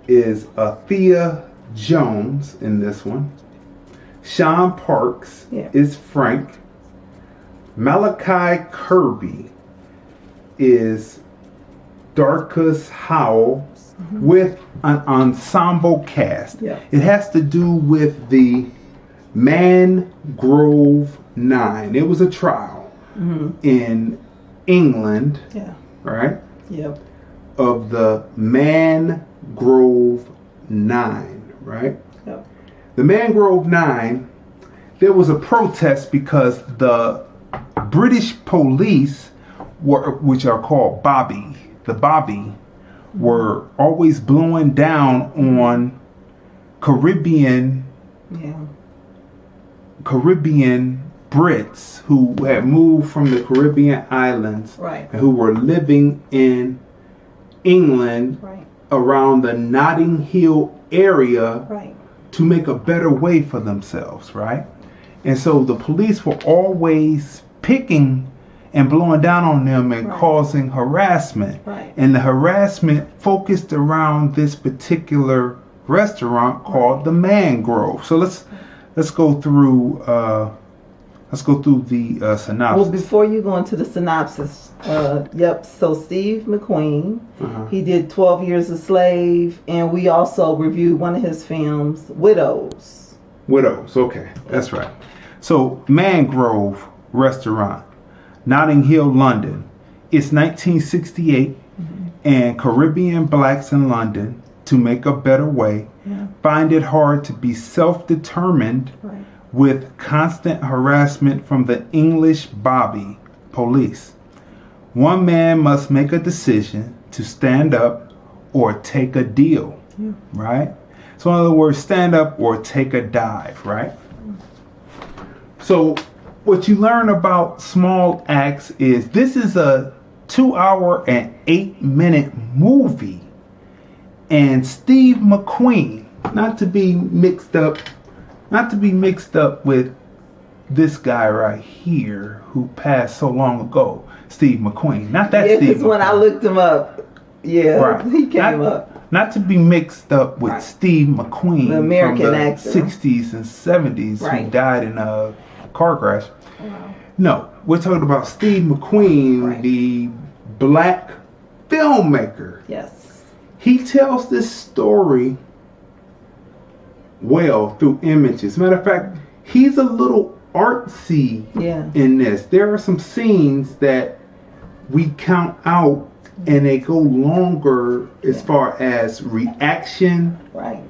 is Thea Jones in this one. Sean Parks is Frank. Malachi Kirby is Darkus Howell with an ensemble cast. It has to do with the Mangrove 9. It was a trial in England, right? Yep. Of the Mangrove 9, right? Yep. The Mangrove 9, there was a protest because the British police which are called the Bobby, were always blowing down on Caribbean Brits who had moved from the Caribbean islands and who were living in England around the Notting Hill area to make a better way for themselves, right? And so the police were always picking and blowing down on them and causing harassment. And the harassment focused around this particular restaurant called the Mangrove. So let's go through the synopsis. Well, before you go into the synopsis, so Steve McQueen, he did 12 Years a Slave, and we also reviewed one of his films, Widows. Okay, that's right. So Mangrove Restaurant, Notting Hill, London. It's 1968, and Caribbean blacks in London, to make a better way, find it hard to be self-determined with constant harassment from the English Bobby police. One man must make a decision to stand up or take a deal, right? So in other words, stand up or take a dive, right? So what you learn about Small Axe is this is a 2-hour and 8-minute movie. And Steve McQueen, not to be mixed up with this guy right here who passed so long ago, Steve McQueen. Not that Steve. Because when I looked him up, he came up. Not to be mixed up with Steve McQueen, the American from the actor. 60s and 70s who died in a car crash. No, we're talking about Steve McQueen, the black filmmaker. Yes. He tells this story well through images. Matter of fact, he's a little artsy in this. There are some scenes that we count out and they go longer as far as reaction. Right.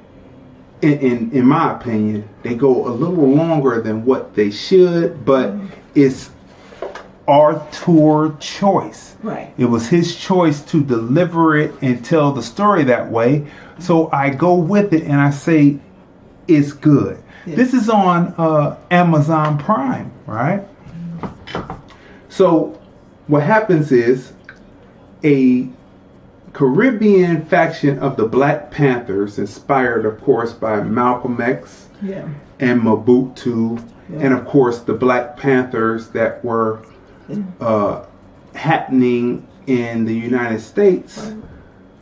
In my opinion, they go a little longer than what they should, but it's Arthur's choice. Right. It was his choice to deliver it and tell the story that way. So I go with it and I say it's good. Yes. This is on Amazon Prime, right? So what happens is a Caribbean faction of the Black Panthers, inspired of course by Malcolm X and Mobutu, and of course the Black Panthers that were happening in the United States,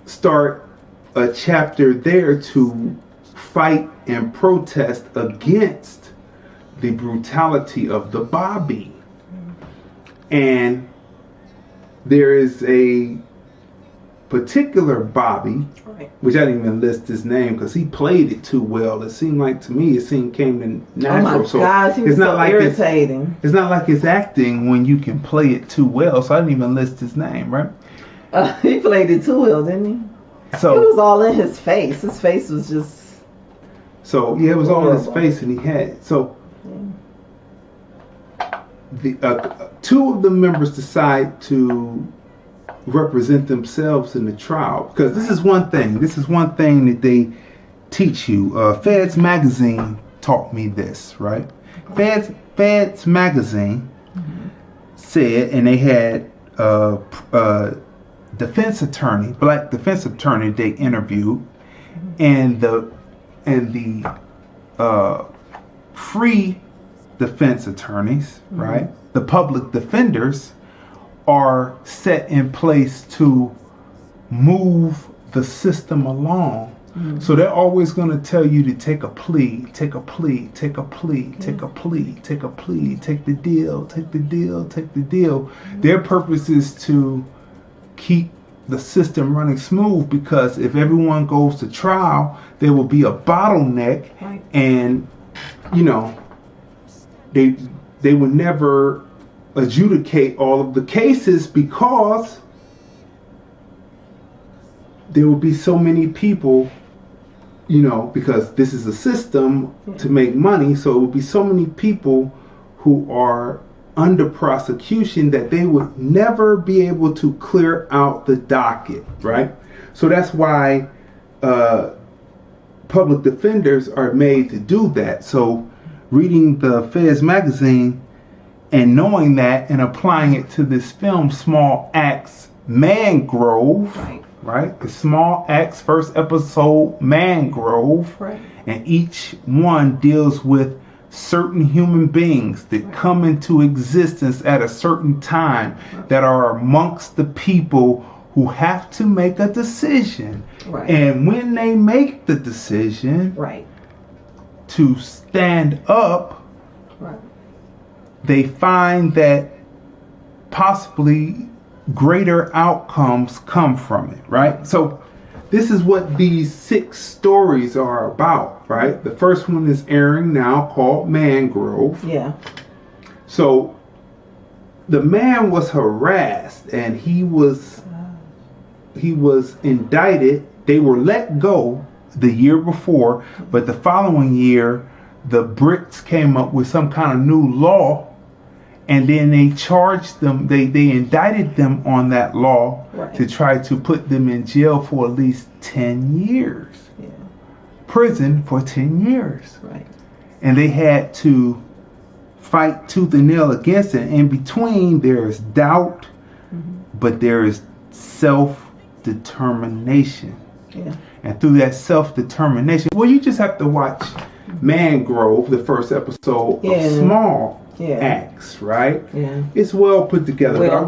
start a chapter there to fight and protest against the brutality of the Bobby. And there is a particular Bobby, which I didn't even list his name because he played it too well. It seemed like to me, came in natural. Oh my gosh, he was so irritating. It's not like it's acting when you can play it too well. So I didn't even list his name, right? He played it too well, didn't he? So it was all in his face. His face was just. So yeah, it was all in his face, and he had the two of the members decide to represent themselves in the trial, because this is one thing that they teach you. Feds magazine taught me this, right? Feds magazine said, and they had defense attorney, black defense attorney they interviewed, and the free defense attorneys, right? The public defenders are set in place to move the system along. So they're always going to tell you to take a plea, take a plea, take a plea, take a plea, take a plea, take the deal, take the deal, take the deal. Their purpose is to keep the system running smooth, because if everyone goes to trial, there will be a bottleneck, and they would never adjudicate all of the cases because there will be so many people, because this is a system to make money, so it will be so many people who are under prosecution that they would never be able to clear out the docket, right? So that's why public defenders are made to do that. So reading the Feds magazine and knowing that and applying it to this film, Small Axe Mangrove, right? The Small Axe first episode, Mangrove, and each one deals with certain human beings that come into existence at a certain time that are amongst the people who have to make a decision. And when they make the decision to stand up, they find that possibly greater outcomes come from it, right? So this is what these 6 stories are about, right? The first one is airing now, called Mangrove. Yeah. So the man was harassed and he was indicted. They were let go the year before, but the following year the Brits came up with some kind of new law, and then they charged them, they indicted them on that law to try to put them in jail for at least 10 years. Prison for 10 years. And they had to fight tooth and nail against it. In between, there is doubt, but there is self-determination. And through that self-determination, well, you just have to watch Mangrove, the first episode of Small Axe, right? It's well put together. But I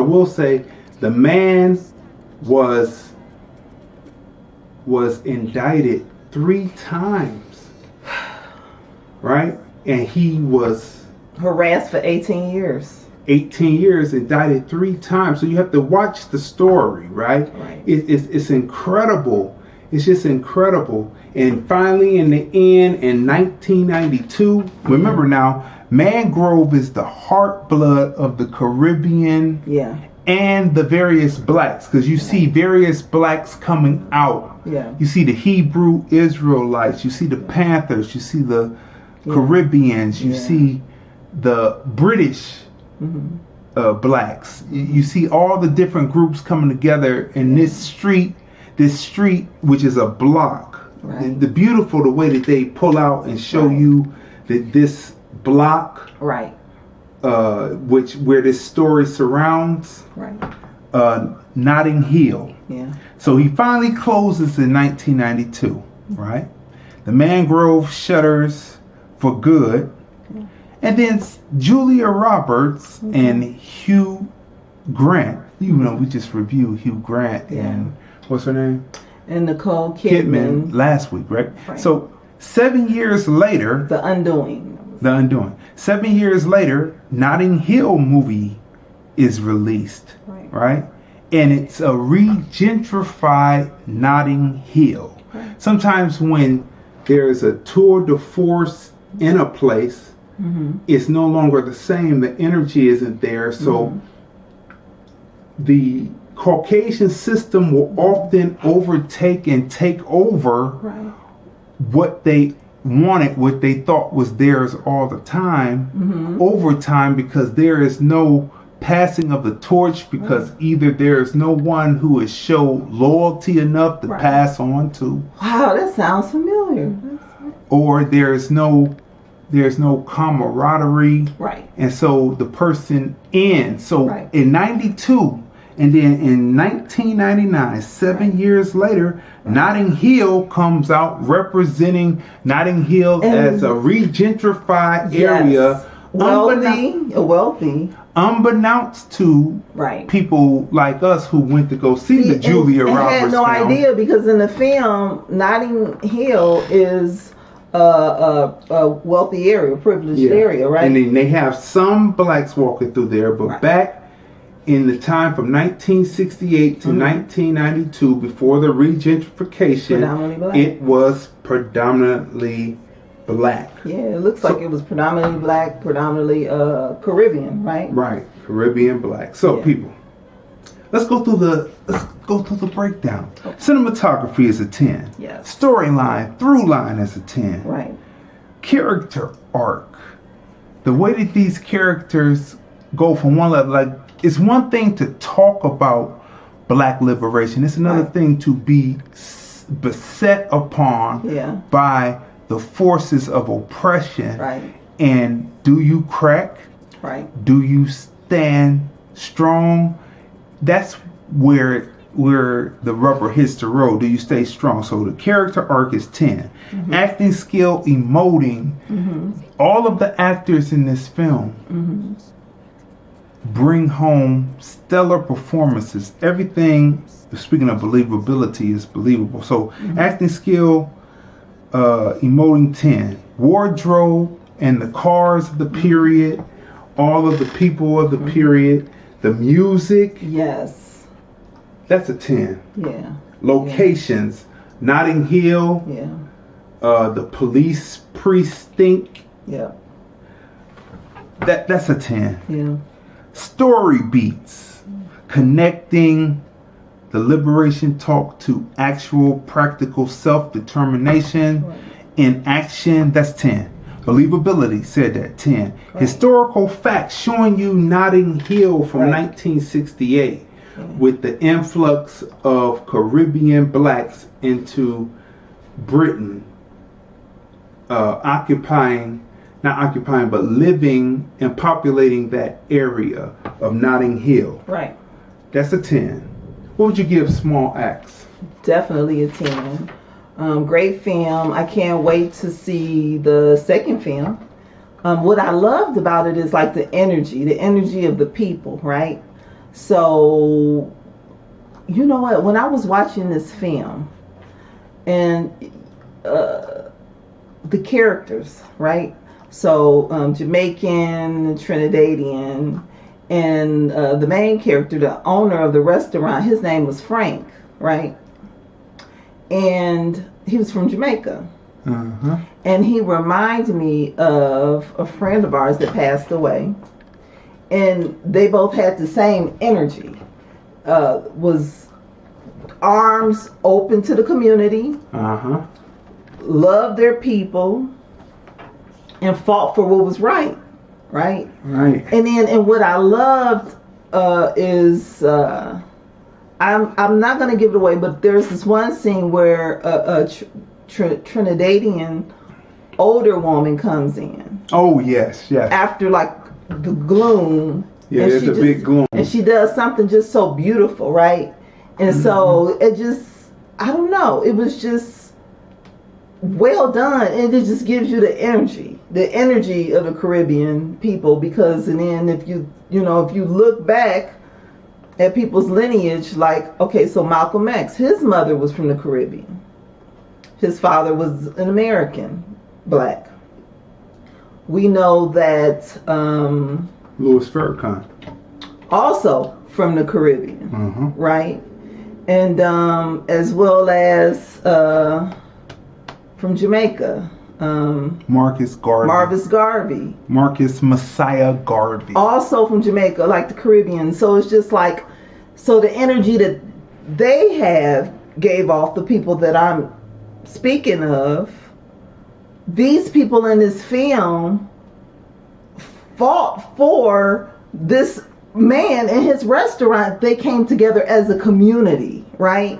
will say the man was indicted 3 times, right? And he was harassed for 18 years. 18 years, indicted 3 times. So you have to watch the story, right? It's incredible. It's just incredible. And finally, in the end, in 1992, remember now, Mangrove is the heartblood of the Caribbean and the various blacks, because you see various blacks coming out. You see the Hebrew Israelites, you see the Panthers, you see the Caribbeans, you see the British blacks. You see all the different groups coming together in this street, which is a block. The beautiful, the way that they pull out and show you that this block, where this story surrounds, Notting Hill. So he finally closes in 1992, right? The Mangrove shutters for good. And then Julia Roberts and Hugh Grant. We just reviewed Hugh Grant and what's her name? And Nicole Kidman last week, right? So 7 years later, The Undoing. 7 years later, Notting Hill movie is released, right? And it's a regentrified Notting Hill. Sometimes when there's a tour de force in a place, it's no longer the same. The energy isn't there. So the Caucasian system will often overtake and take over what they wanted, what they thought was theirs all the time, over time, because there is no passing of the torch, because either there is no one who has showed loyalty enough to pass on to. Wow, that sounds familiar. Or there's no camaraderie. And so the person ends. So in 92, and then in 1999, 7 years later, Notting Hill comes out representing Notting Hill as a regentrified area. Wealthy. Unbeknownst to people like us who went to go see the Julia Roberts film. I had no idea, because in the film, Notting Hill is a wealthy area, privileged area, right? And then they have some blacks walking through there, but back in the time from 1968 to 1992, before the regentrification, it was predominantly black. Yeah, it looks like it was predominantly black, predominantly Caribbean, right? Right, Caribbean black. So people, let's go through the breakdown. Okay. Cinematography is a 10. Yes. Storyline, through line is a 10. Right. Character arc. The way that these characters go from one level, like, it's one thing to talk about black liberation. It's another thing to be beset upon by the forces of oppression. Right. And do you crack? Right. Do you stand strong? That's where the rubber hits the road. Do you stay strong? So the character arc is 10. Mm-hmm. Acting skill, emoting. Mm-hmm. All of the actors in this film bring home stellar performances. Everything, speaking of believability, is believable. So acting skill, emoting 10. Wardrobe and the cars of the period, all of the people of the period, the music. Yes. That's a 10. Yeah. Locations, Notting Hill. Yeah. The police precinct. Yeah. That's a 10. Yeah. Story beats, connecting the liberation talk to actual practical self-determination in action. That's 10. Believability, said that, 10. Right. Historical facts showing you Notting Hill from 1968 with the influx of Caribbean blacks into Britain, living and populating that area of Notting Hill. Right. That's a 10. What would you give Small Axe? Definitely a 10. Great film. I can't wait to see the second film. What I loved about it is like the energy of the people, right? So, you know what? When I was watching this film and the characters, right? So, Jamaican, Trinidadian, and the main character, the owner of the restaurant, his name was Frank, right? And he was from Jamaica. And he reminded me of a friend of ours that passed away. And they both had the same energy. Was arms open to the community. Loved their people. And fought for what was right. Right? Right. And what I loved is... I'm not going to give it away, but there's this one scene where a Trinidadian older woman comes in. Oh, yes. After like the gloom. Yeah, there's a big gloom. And she does something just so beautiful, right? And so it just, I don't know, it was just well done. And it just gives you the energy of the Caribbean people, because and then if you look back at people's lineage, like, okay, so Malcolm X, his mother was from the Caribbean. His father was an American, black. We know that Louis Farrakhan, also from the Caribbean, right? And as well as from Jamaica, Marcus Garvey, Marcus Messiah Garvey, also from Jamaica, like the Caribbean. So it's just like, so the energy that they have gave off the people that I'm speaking of. These people in this film fought for this man in his restaurant. They came together as a community, right?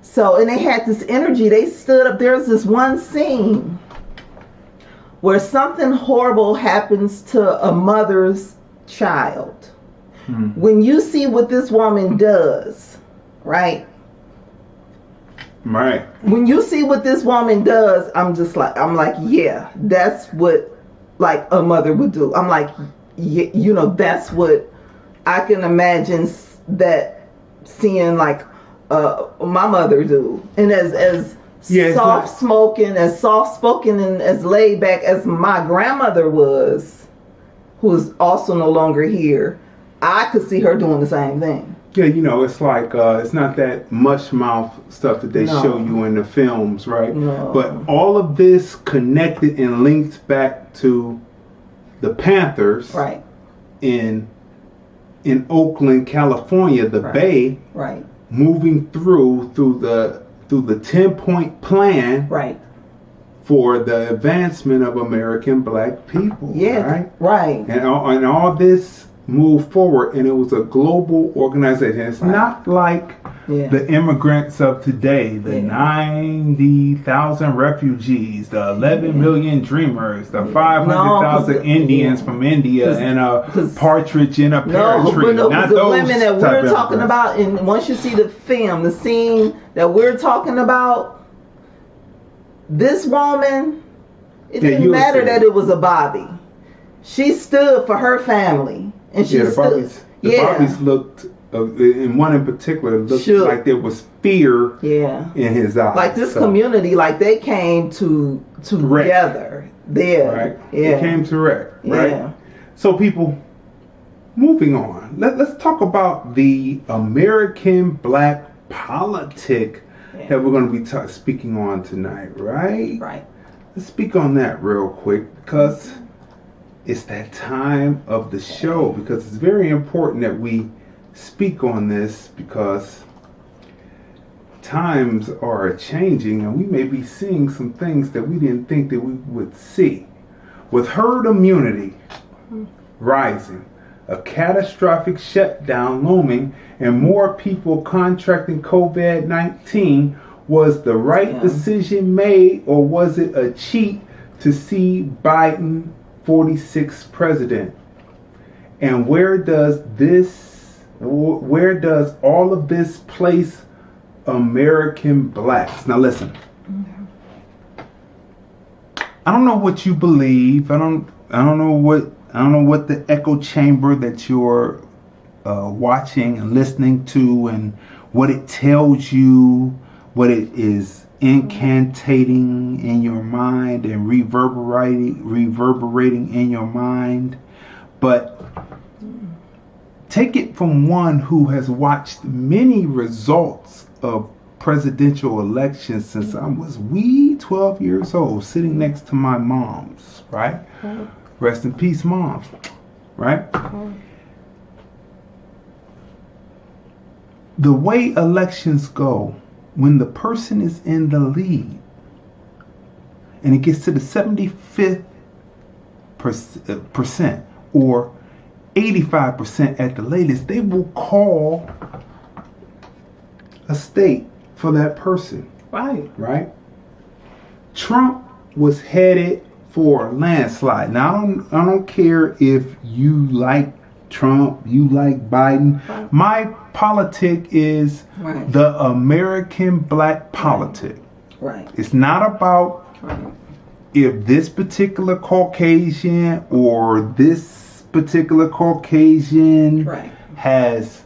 So, and they had this energy. They stood up. There's this one scene where something horrible happens to a mother's child. When you see what this woman does, right? Right. When you see what this woman does, I'm like, yeah, that's what like a mother would do. I'm like, yeah, that's what I can imagine that seeing like my mother do. And as soft-spoken and as laid back as my grandmother was, who is also no longer here, I could see her doing the same thing. Yeah, you know, it's like it's not that mush mouth stuff that they show you in the films, right? No. But all of this connected and linked back to the Panthers, right? In Oakland, California, the Bay, right? Moving through the 10-point plan, right? For the advancement of American black people, right? And all this moved forward, and it was a global organization. It's not like the immigrants of today, the 90,000 refugees, the 11 million dreamers, the 500,000 Indians from India, and a partridge in a pear tree. Not the those women that we're talking about, and once you see the film, the scene that we're talking about, this woman, it didn't matter that it was a Bobby. She stood for her family. And she the Bobbies looked, and one in particular looked like there was fear in his eyes. Like this community, like they came together there. Right? Yeah. They came to wreck, right? Yeah. So people, moving on. Let's talk about the American black politic that we're going to be speaking on tonight, right? Right. Let's speak on that real quick because it's that time of the show, because it's very important that we speak on this because times are changing and we may be seeing some things that we didn't think that we would see. With herd immunity rising, a catastrophic shutdown looming, and more people contracting COVID-19, was the right decision made, or was it a cheat to see Biden 46th president? And where does all of this place American blacks? Now listen, I don't know what you believe. I don't know what the echo chamber that you're watching and listening to, and what it tells you, what it is incantating in your mind and reverberating in your mind. But take it from one who has watched many results of presidential elections since I was 12 years old, sitting next to my moms, right? Rest in peace, moms, right? The way elections go, when the person is in the lead and it gets to the 75th percent or 85% at the latest, they will call a state for that person. Right? Trump was headed for a landslide. Now, I don't care if you like Trump, you like Biden. My politic is the American black politic. It's not about if this particular Caucasian or this particular Caucasian has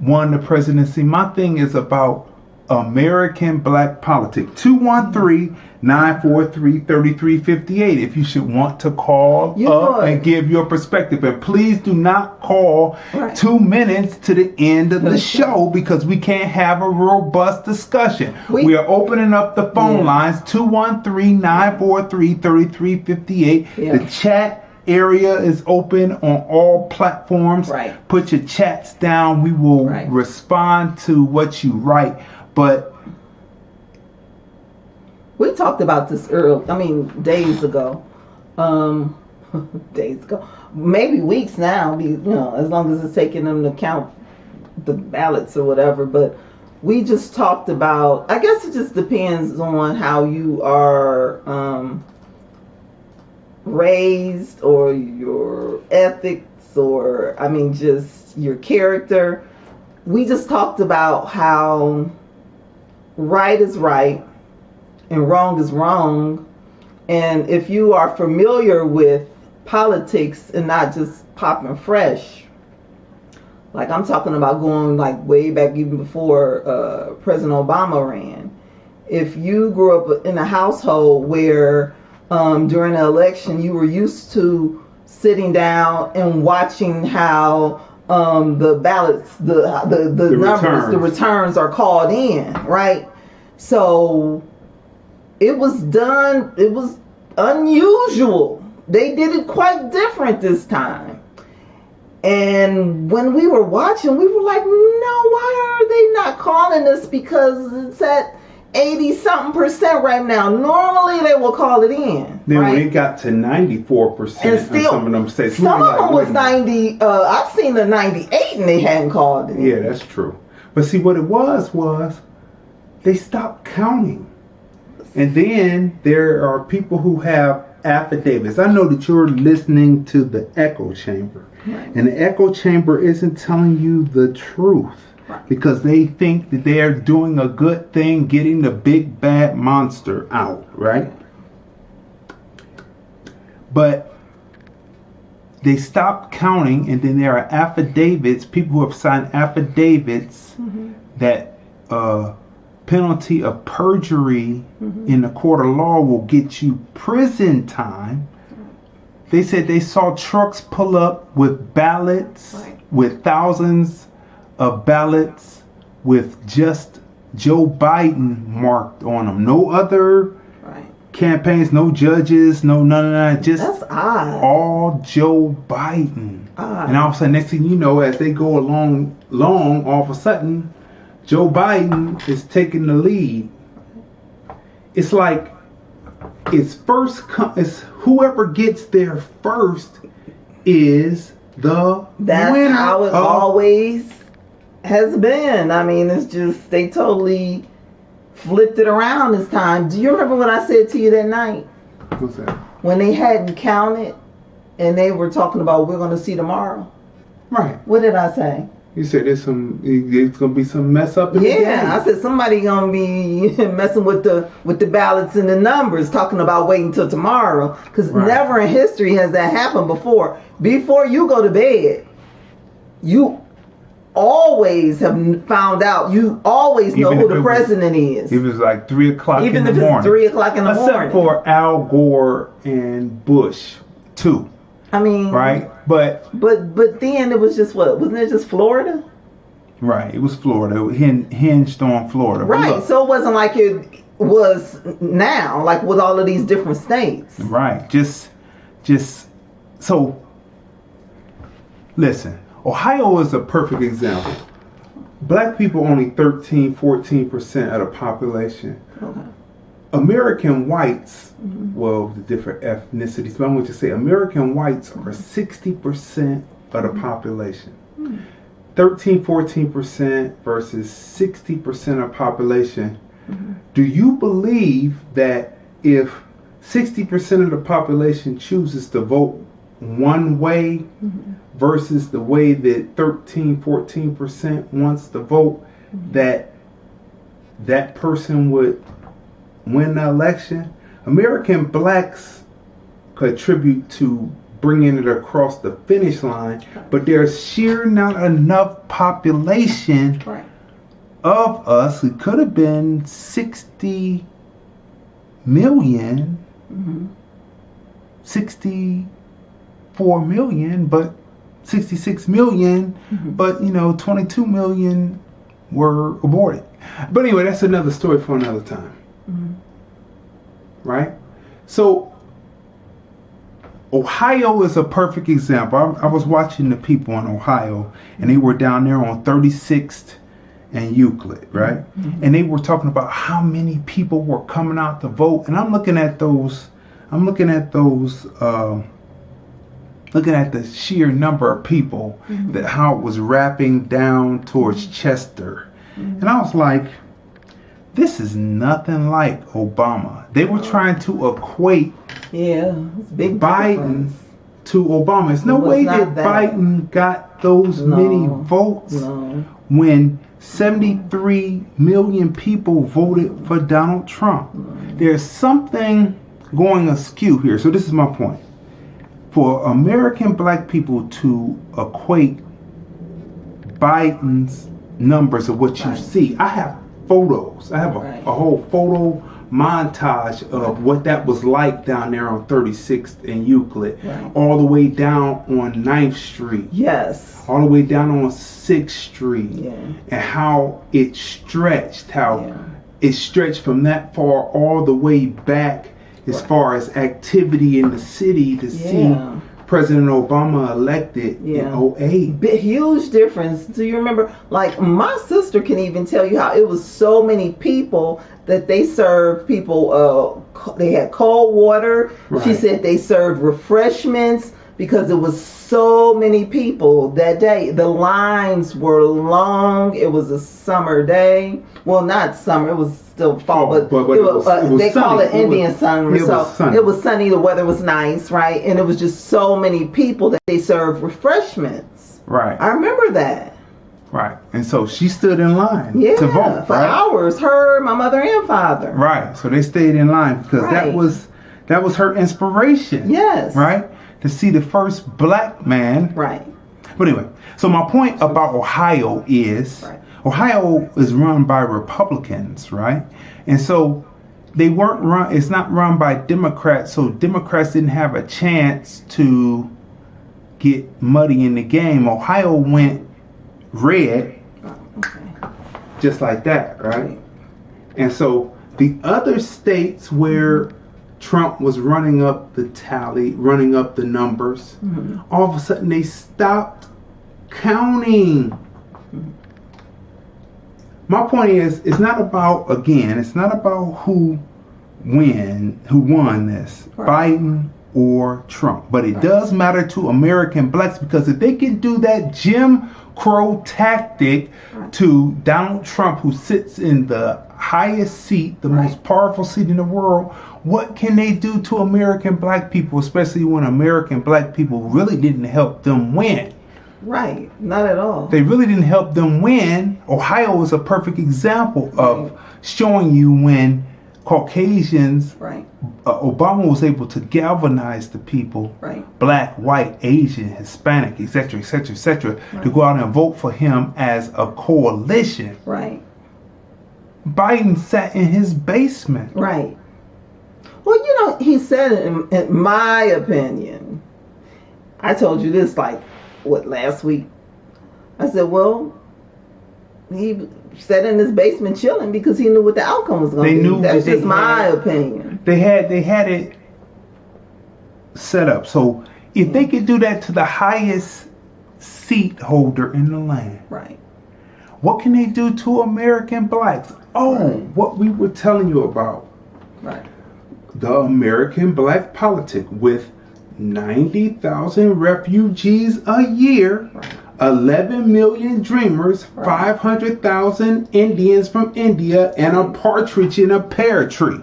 won the presidency. My thing is about American black politics. 213-943-3358 if you should want to call up and give your perspective. And please do not call 2 minutes to the end of the show, because we can't have a robust discussion. We are opening up the phone lines, 213-943-3358. The chat area is open on all platforms. Put your chats down. We will respond to what you write. But we talked about this days ago. Maybe weeks now, as long as it's taking them to count the ballots or whatever. But we just talked about, I guess it just depends on how you are raised, or your ethics, or just your character. We just talked about how right is right and wrong is wrong. And if you are familiar with politics and not just popping fresh, like I'm talking about going like way back even before President Obama ran. If you grew up in a household where during the election you were used to sitting down and watching how the ballots, the numbers, the returns are called in, right? So it was done. It was unusual. They did it quite different this time. And when we were watching, we were like, no, why are they not calling us? Because it's at 80-something% right now. Normally they will call it in. Then right? when it got to 94% in some of them states, some of them was 90. I've seen the 98 and they hadn't called it in. Yeah, that's true. But see, what it was they stopped counting. And then there are people who have affidavits. I know that you're listening to the echo chamber. Right. And the echo chamber isn't telling you the truth. Right. Because they think that they are doing a good thing, getting the big bad monster out, right? But they stopped counting, and then there are affidavits, people who have signed affidavits that penalty of perjury in the court of law will get you prison time. They said they saw trucks pull up with ballots, with thousands of ballots with just Joe Biden marked on them. No other campaigns, no judges, no none of that. Just all Joe Biden. And all of a sudden, next thing you know, as they go along, all of a sudden, Joe Biden is taking the lead. It's like it's whoever gets there first is the winner. That's how it always has been. I mean, it's just they totally flipped it around this time. Do you remember what I said to you that night? What's that? When they hadn't counted and they were talking about we're going to see tomorrow. Right. What did I say? You said it's going to be some mess up in the game. I said somebody going to be messing with the ballots and the numbers, talking about waiting till tomorrow. Because never in history has that happened before. Before you go to bed, you always have found out. You always know who the president is. It was like 3 o'clock in the morning. Even if it's 3 o'clock in the morning. Except for Al Gore and Bush, too. I mean, right? But then it was just wasn't it just Florida? Right, it was Florida. It hinged on Florida. Right, so it wasn't like it was now, like with all of these different states. Right, just so. Listen, Ohio is a perfect example. Black people only 13-14% of the population. Okay. American whites, well, the different ethnicities, but I want to say American whites are 60% of the population. 13-14% versus 60% of population. Do you believe that if 60% of the population chooses to vote one way versus the way that 13-14% wants to vote, that person would win the election? American blacks contribute to bringing it across the finish line, but there's sheer not enough population of us. It could have been 60 million, 64 million, but 66 million, but 22 million were aborted. But anyway, that's another story for another time. Right? So Ohio is a perfect example. I was watching the people in Ohio, and they were down there on 36th and Euclid, right? And they were talking about how many people were coming out to vote. And I'm looking at the sheer number of people, that how it was wrapping down towards Chester. And I was like, this is nothing like Obama. They were trying to equate big Biden to Obama. There's no way that Biden got those many votes when 73 million people voted for Donald Trump. There's something going askew here. So this is my point. For American black people to equate Biden's numbers of what you see, I have photos. I have a whole photo montage of what that was like down there on 36th and Euclid, all the way down on 9th Street. Yes. All the way down on 6th Street. Yeah. And how it stretched, it stretched from that far all the way back as far as activity in the city to see President Obama elected in 2008. Huge difference. Do you remember? Like, my sister can even tell you how it was so many people that they served people, they had cold water. Right. She said they served refreshments because it was so many people that day. The lines were long. It was a summer day. Well, not summer. It was still fall, but it was they call it Indian summer. So it was sunny. The weather was nice, right? And it was just so many people that they served refreshments. Right. I remember that. Right. And so she stood in line to vote for hours. Her, my mother, and father. Right. So they stayed in line because that was her inspiration. Yes. Right. To see the first black man. Right. But anyway, so my point about Ohio is Ohio is run by Republicans, right? And so they weren't run, it's not run by Democrats, so Democrats didn't have a chance to get muddy in the game. Ohio went red, just like that, right? And so the other states where Trump was running up the tally, running up the numbers, all of a sudden they stopped counting. My point is, it's not about who won this, Biden or Trump. But it does matter to American blacks, because if they can do that Jim Crow tactic to Donald Trump, who sits in the highest seat, the most powerful seat in the world, what can they do to American black people, especially when American black people really didn't help them win? Right, not at all. They really didn't help them win. Ohio is a perfect example of showing you when Caucasians, Obama was able to galvanize the people, black, white, Asian, Hispanic, etc., etc., etc., to go out and vote for him as a coalition. Right. Biden sat in his basement. Right. Well, you know, he said, in my opinion, I told you this last week. I said, well, he sat in his basement chilling because he knew what the outcome was going to be. That's just my opinion. They had it set up. So if they could do that to the highest seat holder in the land, what can they do to American blacks? What we were telling you about. The American black politic with 90,000 refugees a year, 11 million dreamers, 500,000 Indians from India, and a partridge in a pear tree.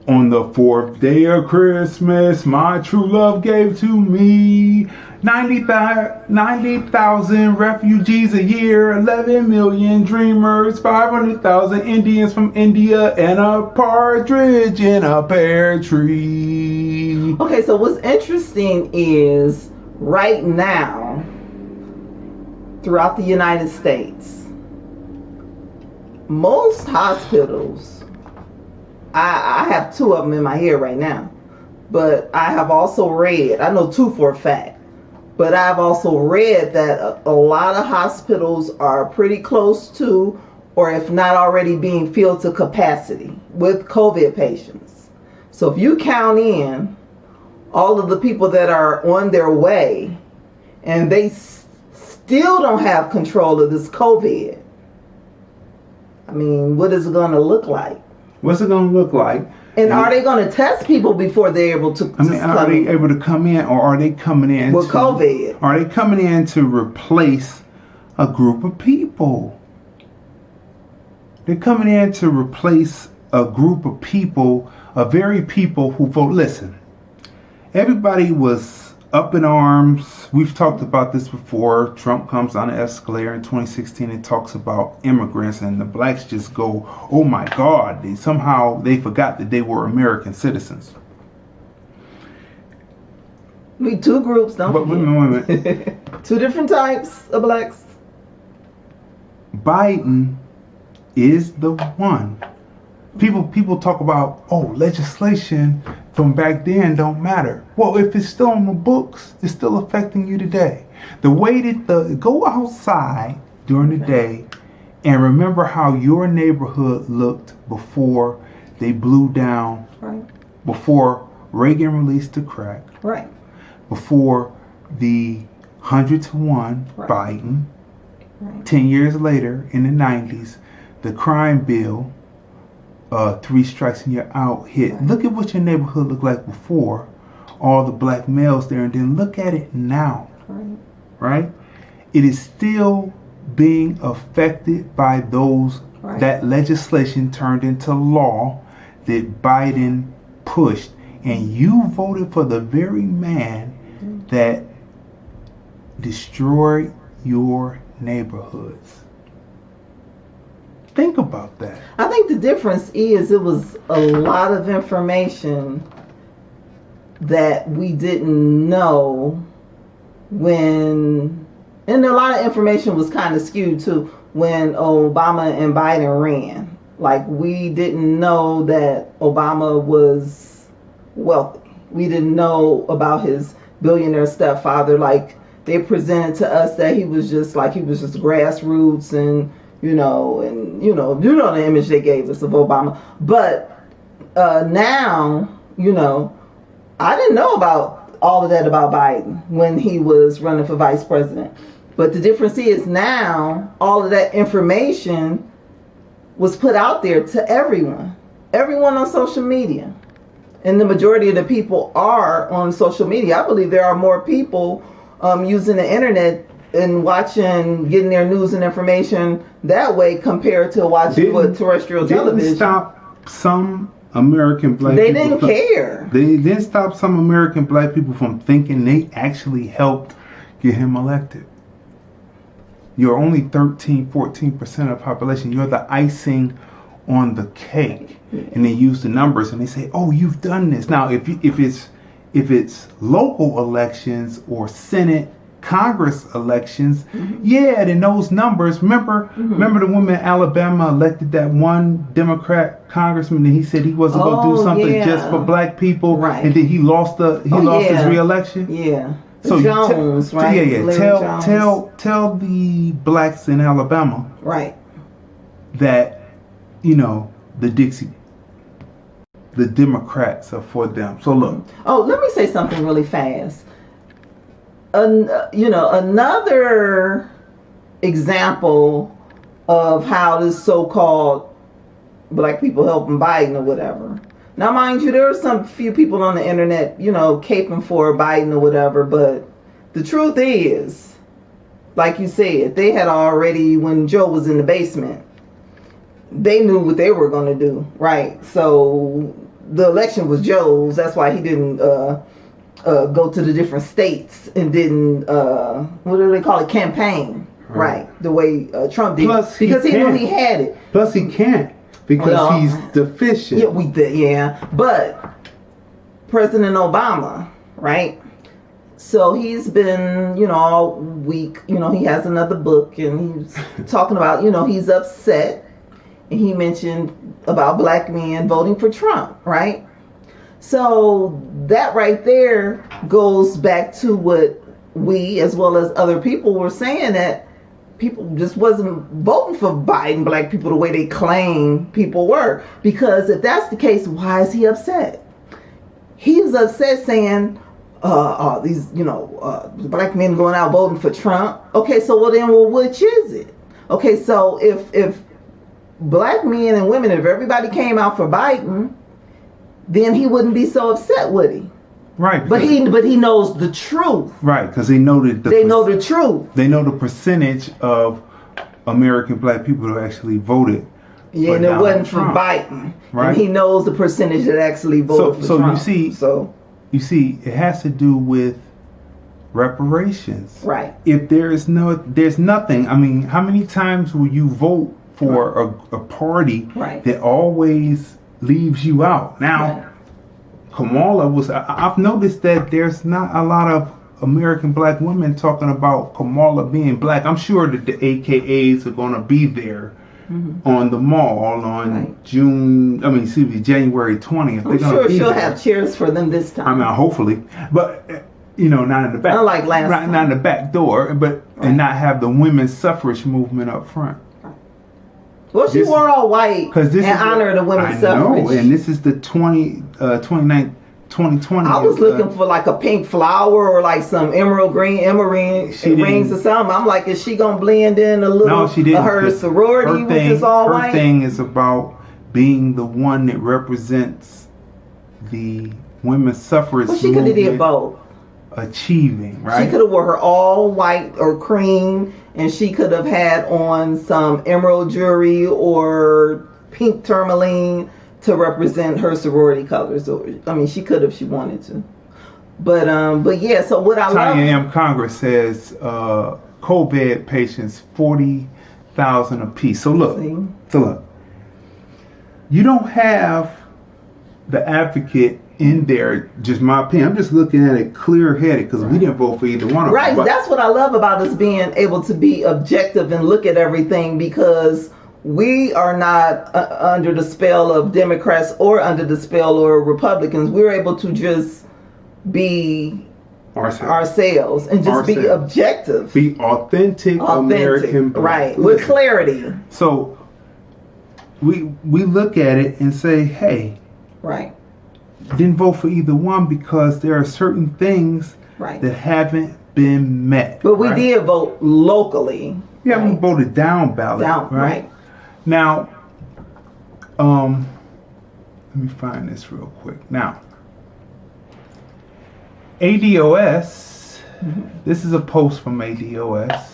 On the fourth day of Christmas, my true love gave to me 90,000 refugees a year, 11 million dreamers, 500,000 Indians from India, and a partridge in a pear tree. Okay, so what's interesting is right now, throughout the United States, most hospitals, I have two of them in my head right now, but I have also read, I know two for a fact, but I've also read that a lot of hospitals are pretty close to, or if not already being filled to capacity with COVID patients. So if you count in all of the people that are on their way and they still don't have control of this COVID, I mean, what is it going to look like? What's it going to look like? And are they going to test people before they're able to? Are they able to come in, or are they coming in with COVID? Are they coming in to replace a group of people? They're coming in to replace a group of people, a very people who vote. Listen, everybody was up in arms. We've talked about this before. Trump comes on the escalator in 2016 and talks about immigrants, and the blacks just go, oh my God. They forgot that they were American citizens. We two groups, don't forget. Wait a minute. Two different types of blacks. Biden is the one People talk about, legislation from back then don't matter. Well, if it's still on the books, it's still affecting you today. The way that go outside during the day and remember how your neighborhood looked before they blew down, before Reagan released the crack, before the 100-to-1 Biden, 10 years later in the 90s, the crime bill, 3 strikes and you're out hit. Look at what your neighborhood looked like before all the black males there, and then look at it now. Right? It is still being affected by those that legislation turned into law that Biden pushed, and you voted for the very man that destroyed your neighborhoods. Think about that. I think the difference is it was a lot of information that we didn't know when, and a lot of information was kind of skewed too when Obama and Biden ran. Like, we didn't know that Obama was wealthy. We didn't know about his billionaire stepfather. Like, they presented to us that he was just grassroots and you know the image they gave us of Obama. But now, I didn't know about all of that about Biden when he was running for vice president. But the difference is now all of that information was put out there to everyone on social media. And the majority of the people are on social media. I believe there are more people using the internet and getting their news and information that way compared to watching terrestrial television. Didn't stop some American black people. They didn't care. They didn't stop some American black people from thinking they actually helped get him elected. You're only 13-14% of the population. You're the icing on the cake. And they use the numbers and they say, oh, you've done this. Now, if it's local elections or Senate, Congress elections, then those numbers. Remember the woman in Alabama elected that one Democrat congressman, and he said he wasn't going to do something just for black people, and then he lost his re-election. Yeah. So Jones, right? Yeah. Tell the blacks in Alabama, that the Democrats are for them. So look. Oh, let me say something really fast. Another example of how this so-called black people helping Biden or whatever. Now, mind you, there are some few people on the internet, caping for Biden or whatever, but the truth is, like you said, they had already, when Joe was in the basement, they knew what they were going to do, right? So the election was Joe's. That's why he didn't go to the different states and didn't, what do they call it, campaign, right? The way Trump did. Plus, because he knew he had it. Plus, he can't because he's deficient. But President Obama, right? So he's been, all week, he has another book and he's talking about, he's upset. And he mentioned about black men voting for Trump, right? So that right there goes back to what we, as well as other people, were saying, that people just wasn't voting for Biden, black people, the way they claim people were. Because if that's the case, why is he upset? He's upset saying, these, black men going out voting for Trump. Okay, so which is it? Okay, so if black men and women, if everybody came out for Biden, then he wouldn't be so upset, would he? Right. But he knows the truth. Right, because they know that they know the truth. They know the percentage of American black people who actually voted. Yeah, and it wasn't for Biden. Right. And he knows the percentage that actually voted for Trump. You see, it has to do with reparations. Right. If there's nothing. I mean, how many times will you vote for a party that always leaves you out? Now, Kamala I've noticed that there's not a lot of American black women talking about Kamala being black. I'm sure that the AKAs are going to be there on the mall on January 20th. I'm sure she'll have chairs for them this time. I mean, hopefully, but not in the back. Unlike last time. Not in the back door, and not have the women's suffrage movement up front. Well, she wore all white in honor of the women's suffrage. I know, and this is the 2020. I was looking for like a pink flower or like some emerald rings or something. I'm like, is she gonna blend in a little? No, she didn't. Her sorority, which is all white. Her thing is about being the one that represents the women's suffrage movement. Well, she could have did both. Achieving, right? She could have wore her all white or cream, and she could have had on some emerald jewelry or pink tourmaline to represent her sorority colors. I mean, she could if she wanted to. But yeah. So what I love. Tanya M. Congress says co-bed patients 40,000 apiece. So look, you don't have the advocate in there. Just my opinion. I'm just looking at it clear-headed because we didn't vote for either one of them. Right. That's what I love about us being able to be objective and look at everything, because we are not under the spell of Democrats or under the spell of Republicans. We're able to just be ourselves and just be objective. Be authentic American Black. Right. With clarity. So we look at it and say, hey. Right. Didn't vote for either one because there are certain things that haven't been met. But we did vote locally. Yeah, we voted down ballot. Right? Now, let me find this real quick. Now, ADOS, this is a post from ADOS,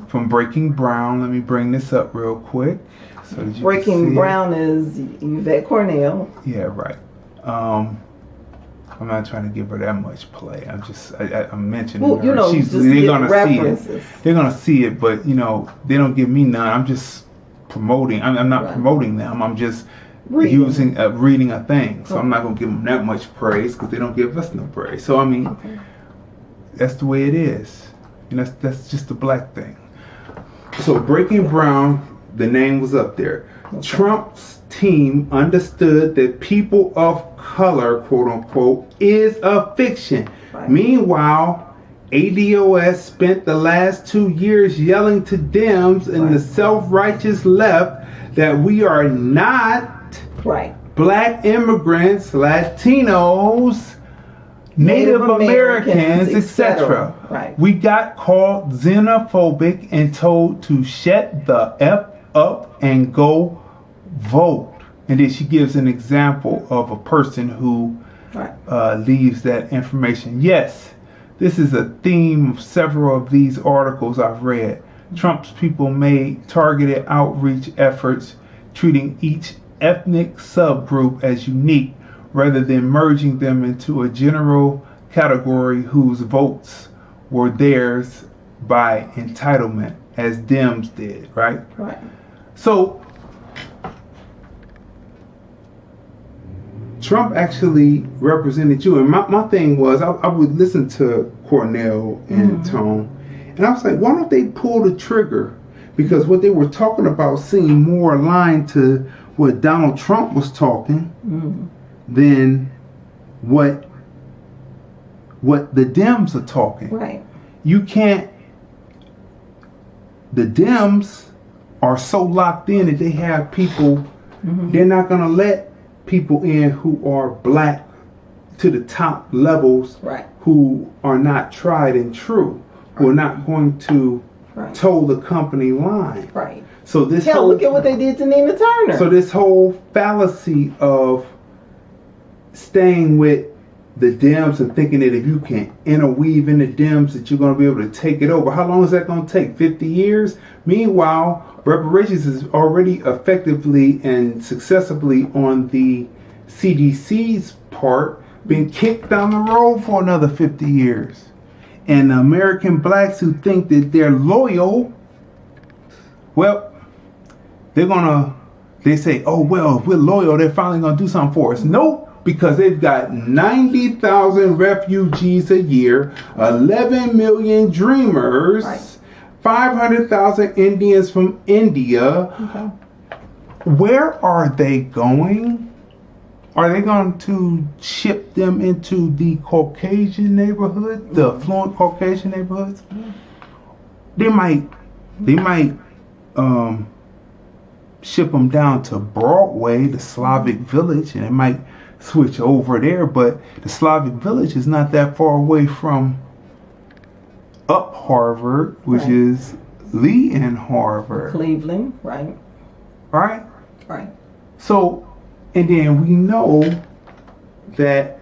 from Breaking Brown. Let me bring this up real quick. So that you Breaking Brown is Yvette Cornell. Yeah, right. I'm not trying to give her that much play. I'm mentioning her. They're gonna references. See it. They're gonna see it, but they don't give me none. I'm just promoting. I'm not promoting them. I'm just reading a thing. So I'm not gonna give them that much praise because they don't give us no praise. So I mean, that's the way it is. And that's just the Black thing. So Breaking Brown, the name was up there. Trump's team understood that people of color, quote unquote, is a fiction. Meanwhile, ADOS spent the last 2 years yelling to Dems and the self-righteous left that we are not Black immigrants, Latinos, Native Americans, etc. We got called xenophobic and told to shut the F up and go vote. And then she gives an example of a person who leaves that information. Yes, this is a theme of several of these articles I've read. Trump's people made targeted outreach efforts, treating each ethnic subgroup as unique rather than merging them into a general category whose votes were theirs by entitlement, as Dems did, right? So Trump actually represented you. And my thing was, I would listen to Cornell and Tone, and I was like, why don't they pull the trigger? Because what they were talking about seemed more aligned to what Donald Trump was talking than what the Dems are talking. You can't. The Dems are so locked in that they have people. They're not going to let people in who are Black to the top levels, who are not tried and true, who are not going to toe the company line. So this look at what they did to Nina Turner. So this whole fallacy of staying with the Dems and thinking that if you can interweave in the Dems that you're going to be able to take it over. How long is that going to take? 50 years? Meanwhile, reparations is already effectively and successfully on the CDC's part been kicked down the road for another 50 years. And the American Blacks who think that they're loyal, well, they say, oh, well, if we're loyal, they're finally going to do something for us. Nope. Because they've got 90,000 refugees a year, 11 million dreamers, 500,000 Indians from India. Okay. Where are they going? Are they going to ship them into the Caucasian neighborhood, the affluent Caucasian neighborhoods? They might ship them down to Broadway, the Slavic village, and it might switch over there. But the Slavic village is not that far away from Up Harvard, which is Lee and Harvard. Cleveland, right? Right? Right. So, and then we know that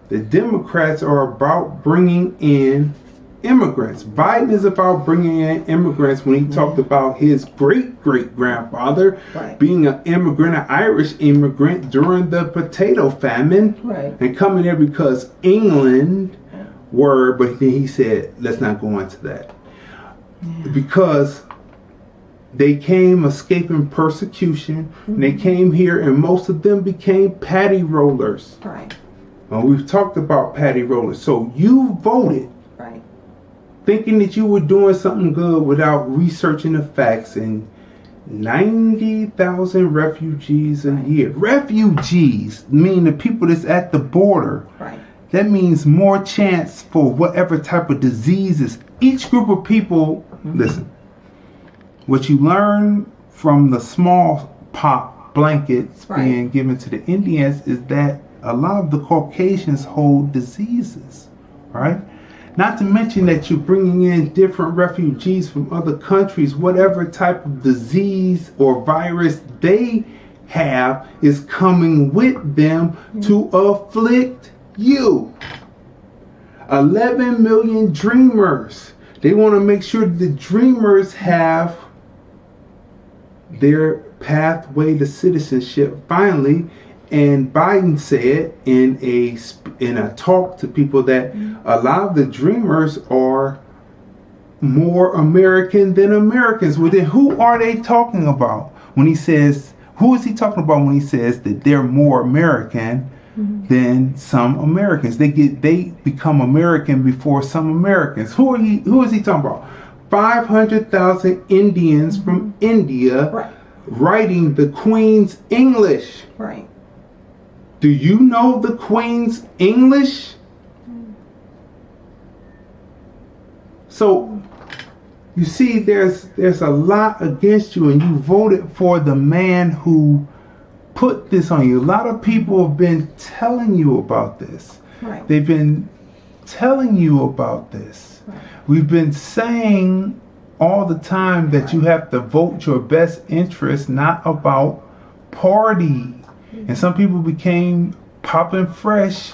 the Democrats are about bringing in immigrants. Biden is about bringing in immigrants when he talked about his great-great-grandfather being an immigrant, an Irish immigrant during the potato famine, and coming there because England were, but then he said, let's not go into that. Because they came escaping persecution, and they came here, and most of them became patty rollers. Right. We've talked about patty rollers. So you voted thinking that you were doing something good without researching the facts, and 90,000 refugees a year. Refugees mean the people that's at the border. That means more chance for whatever type of diseases. Each group of people, listen, what you learn from the smallpox blankets being given to the Indians is that a lot of the Caucasians hold diseases, right? Not to mention that you're bringing in different refugees from other countries. Whatever type of disease or virus they have is coming with them to afflict you. 11 million dreamers. They want to make sure the dreamers have their pathway to citizenship finally. And Biden said in a talk to people that a lot of the dreamers are more American than Americans. Well, then who are they talking about when he says, who is he talking about when he says that they're more American than some Americans? They become American before some Americans. Who is he talking about? 500,000 Indians from India writing the Queen's English. Right. Do you know the Queen's English? So you see, there's a lot against you, and you voted for the man who put this on you. A lot of people have been telling you about this. Right. They've been telling you about this. Right. We've been saying all the time that you have to vote your best interest, not about party. And some people became popping fresh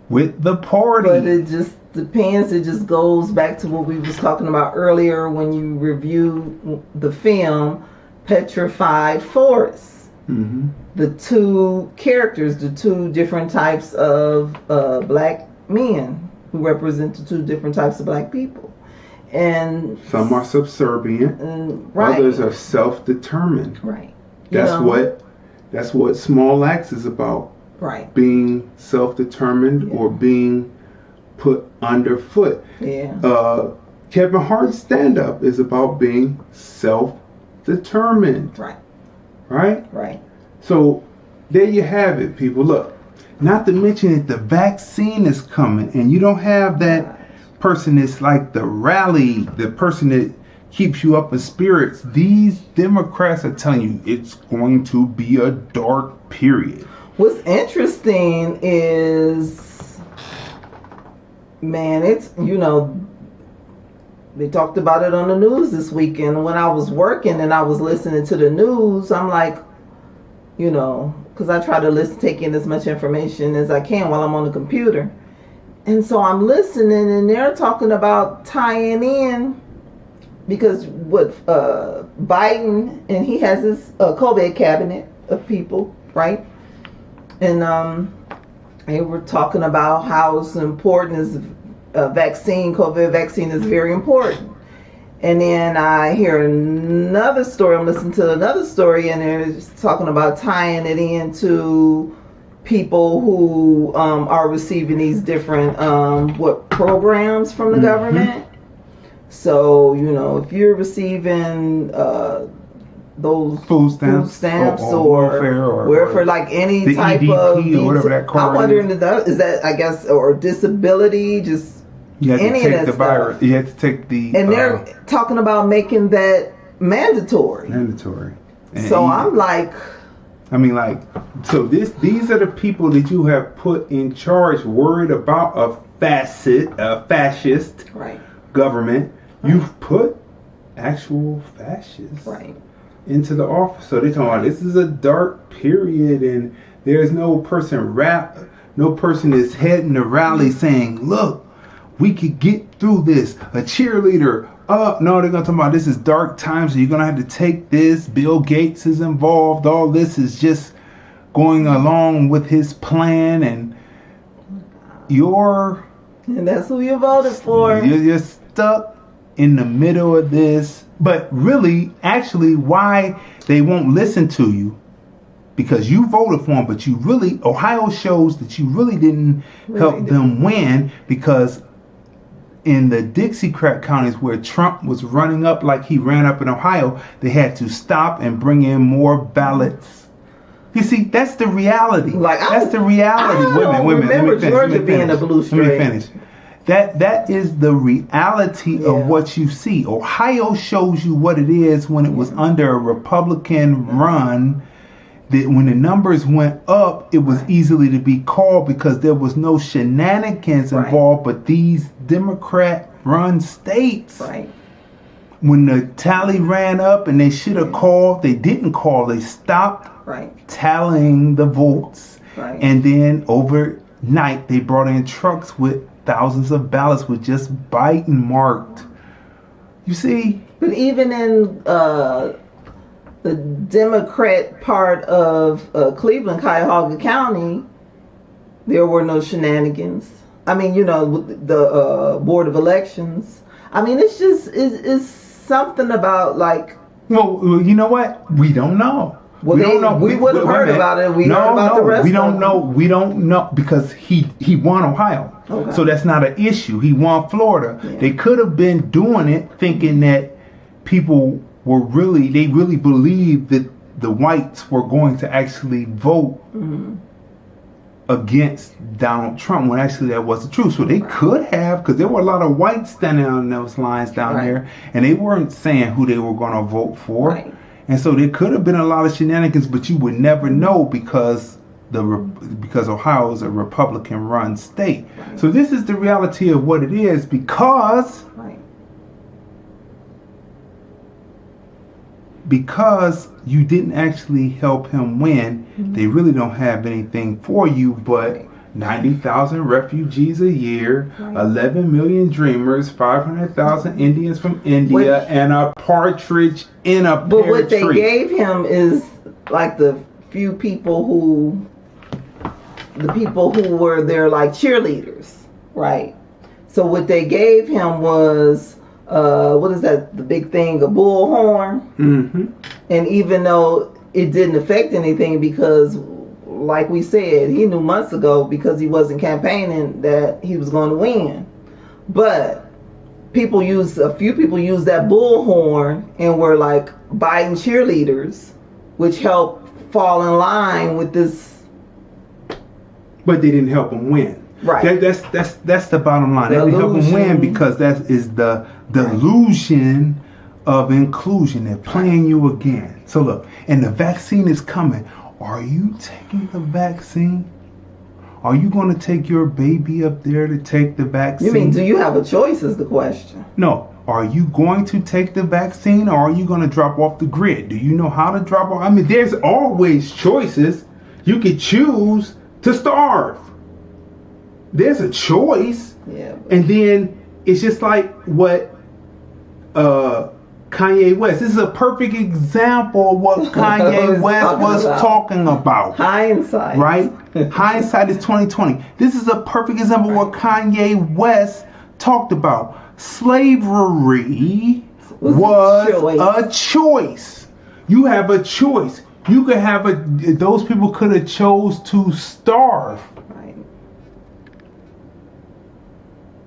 with the party. But it just depends. It just goes back to what we was talking about earlier when you reviewed the film Petrified Forest. The two characters, the two different types of black men who represent the two different types of black people. And some are subservient, others are self-determined. Right. That's what Small Axe is about. Right. Being self-determined or being put underfoot. Yeah. Kevin Hart's stand-up is about being self-determined. Right. Right? Right. So there you have it, people. Look, not to mention that the vaccine is coming, and you don't have that person that's like the rally, the person that keeps you up in spirits. These Democrats are telling you it's going to be a dark period. What's interesting is, man, it's, they talked about it on the news this weekend. When I was working and I was listening to the news, I'm like, because I try to take in as much information as I can while I'm on the computer. And so I'm listening, and they're talking about tying in, because what Biden, and he has this COVID cabinet of people, right? And they were talking about how it's important as COVID vaccine is very important. And then I hear another story, I'm listening to another story, and they're talking about tying it into people who are receiving these different programs from the government. So, you know, if you're receiving those food stamps or welfare, like any type EDP of or whatever that card I'm wondering is that, I guess, or disability, just you have any to take of that the stuff. virus. You have to take the And they're talking about making that mandatory. And so I'm like, I mean, like, so these are the people that you have put in charge, worried about a fascist government. You've put actual fascists into the office. So they're talking about this is a dark period, and there's no person is heading the rally saying, look, we could get through this. A cheerleader. No, they're going to talk about this is dark times, so you're going to have to take this. Bill Gates is involved. All this is just going along with his plan, and and that's who you voted for. You're stuck in the middle of this. But really, actually, why they won't listen to you, because you voted for them, but Ohio shows that you really didn't help them win, because in the Dixiecrat counties where Trump was running up like he ran up in Ohio, they had to stop and bring in more ballots. You see, that's the reality. That's the reality. Women. Remember Georgia being a blue state. Let me finish. That is the reality of what you see. Ohio shows you what it is when it was under a Republican run. That when the numbers went up, it was easily to be called because there was no shenanigans involved. But these Democrat-run states, when the tally ran up and they should have called, they didn't call. They stopped tallying the votes, and then overnight they brought in trucks with thousands of ballots with just Biden marked. You see, but even in the Democrat part of Cleveland, Cuyahoga County, there were no shenanigans. I mean, you know, the Board of Elections. I mean, it's just it's something about like. Well, you know what? We don't know. Well, we would have heard about it. We heard about the rest. We don't know. We don't know because he won Ohio, so that's not an issue. He won Florida. Yeah. They could have been doing it thinking that people were really believed that the whites were going to actually vote against Donald Trump, when actually that wasn't true. So they could have, because there were a lot of whites standing on those lines down there, and they weren't saying who they were going to vote for. And so there could have been a lot of shenanigans, but you would never know because Ohio is a Republican-run state. So this is the reality of what it is, because you didn't actually help him win. They really don't have anything for you but 90,000 refugees a year, 11 million dreamers, 500,000 Indians from India, and a partridge in a pear tree. But what they gave him is like the people who were their like cheerleaders, right? So what they gave him was what is that? The big thing, a bullhorn. And even though it didn't affect anything, because like we said, he knew months ago, because he wasn't campaigning, that he was going to win. But a few people used that bullhorn and were like Biden cheerleaders, which helped fall in line with this. But they didn't help him win. Right. That's the bottom line. They didn't help him win because that is the delusion of inclusion. They're playing you again. So look, and the vaccine is coming. Are you taking the vaccine? Are you going to take your baby up there to take the vaccine? You mean, do you have a choice is the question. No. Are you going to take the vaccine, or are you going to drop off the grid? Do you know how to drop off? I mean, there's always choices. You could choose to starve. There's a choice. Yeah. And then it's just like what Kanye West. This is a perfect example of what Kanye West was talking about. Hindsight. Right? Hindsight is 2020. This is a perfect example of what Kanye West talked about. Slavery was a choice. You have a choice. You could have those people could have chose to starve.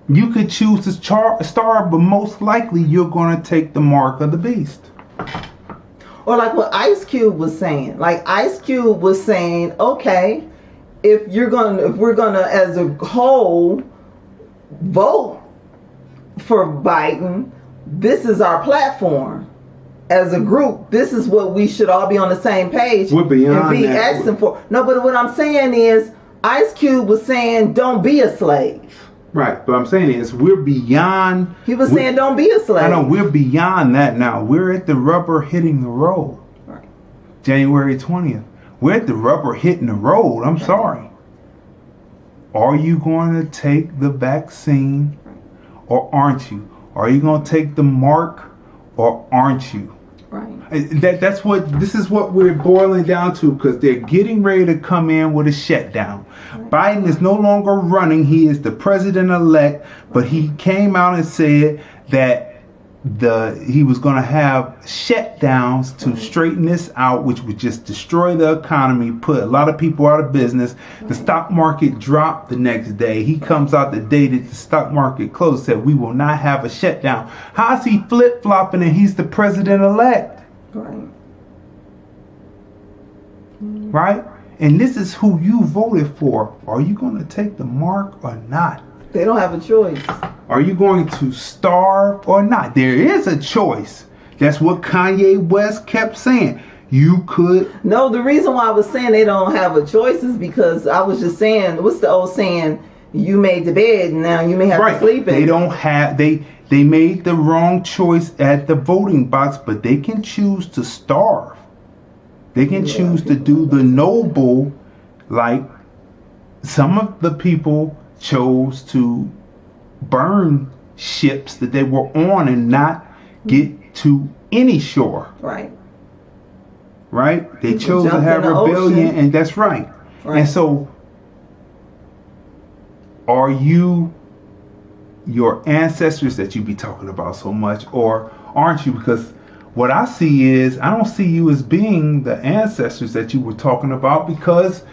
You could choose to starve, but most likely you're going to take the mark of the beast. Or like what Ice Cube was saying. Like Ice Cube was saying, okay, if we're gonna as a whole vote for Biden, this is our platform. As a group, this is what we should all be on the same page We're beyond and be that. asking for. No, but what I'm saying is, Ice Cube was saying, don't be a slave. Right, but I'm saying is we're beyond. He was saying, don't be a slave. I know, we're beyond that now. We're at the rubber hitting the road. Right. January 20th. We're at the rubber hitting the road. I'm sorry. Are you going to take the vaccine or aren't you? Are you going to take the mark or aren't you? Right. This is what we're boiling down to, because they're getting ready to come in with a shutdown. Right. Biden is no longer running. He is the president-elect, but he came out and said that he was going to have shutdowns to straighten this out, which would just destroy the economy, put a lot of people out of business. The stock market dropped the next day. He comes out the day that the stock market closed, said we will not have a shutdown. How's he flip-flopping and he's the president-elect? Right. Right? And this is who you voted for. Are you going to take the mark or not? They don't have a choice. Are you going to starve or not? There is a choice. That's what Kanye West kept saying. You could. No, the reason why I was saying they don't have a choice is because I was just saying, what's the old saying? You made the bed, and now you may have to sleep in it. They don't have. They made the wrong choice at the voting box, but they can choose to starve. They can choose to do the noble, like some of the people chose to burn ships that they were on and not get to any shore. Right. Right? They People chose to have rebellion, ocean. and that's right. And so, are you your ancestors that you be talking about so much, or aren't you? Because what I see is, I don't see you as being the ancestors that you were talking about, because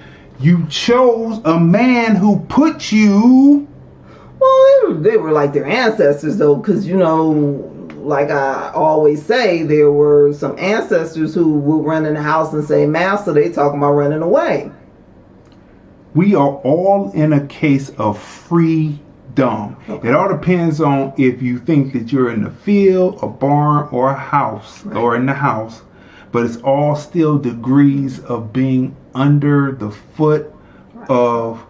you chose a man who put you. Well, they were like their ancestors, though, because, you know, like I always say, there were some ancestors who would run in the house and say, Master, they talking about running away. We are all in a case of freedom. Okay. It all depends on if you think that you're in the field, a barn, or a house, or in the house. But it's all still degrees of being under the foot of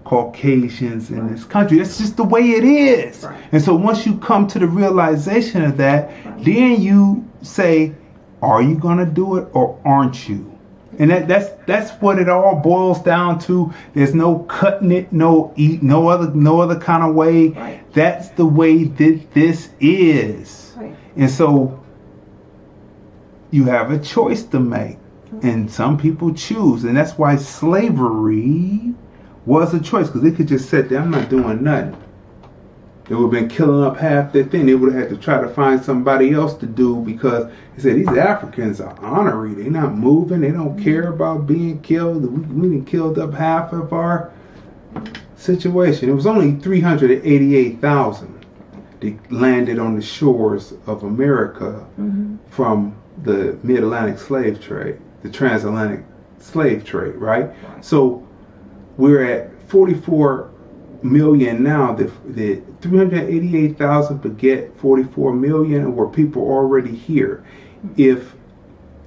Caucasians in this country. That's just the way it is. And so once you come to the realization of that, then you say, are you going to do it or aren't you? And that's what it all boils down to. There's no cutting it, no other kind of way. That's the way that this is. And so you have a choice to make. And some people choose. And that's why slavery was a choice. Because they could just sit there, I'm not doing nothing. They would have been killing up half their thing. They would have had to try to find somebody else to do, because they said these Africans are ornery. They're not moving. They don't care about being killed. We done killed up half of our situation. It was only 388,000 that landed on the shores of America from the mid-Atlantic slave trade, the transatlantic slave trade, right? So we're at 44 million now. The 388,000 beget 44 million, were people already here. If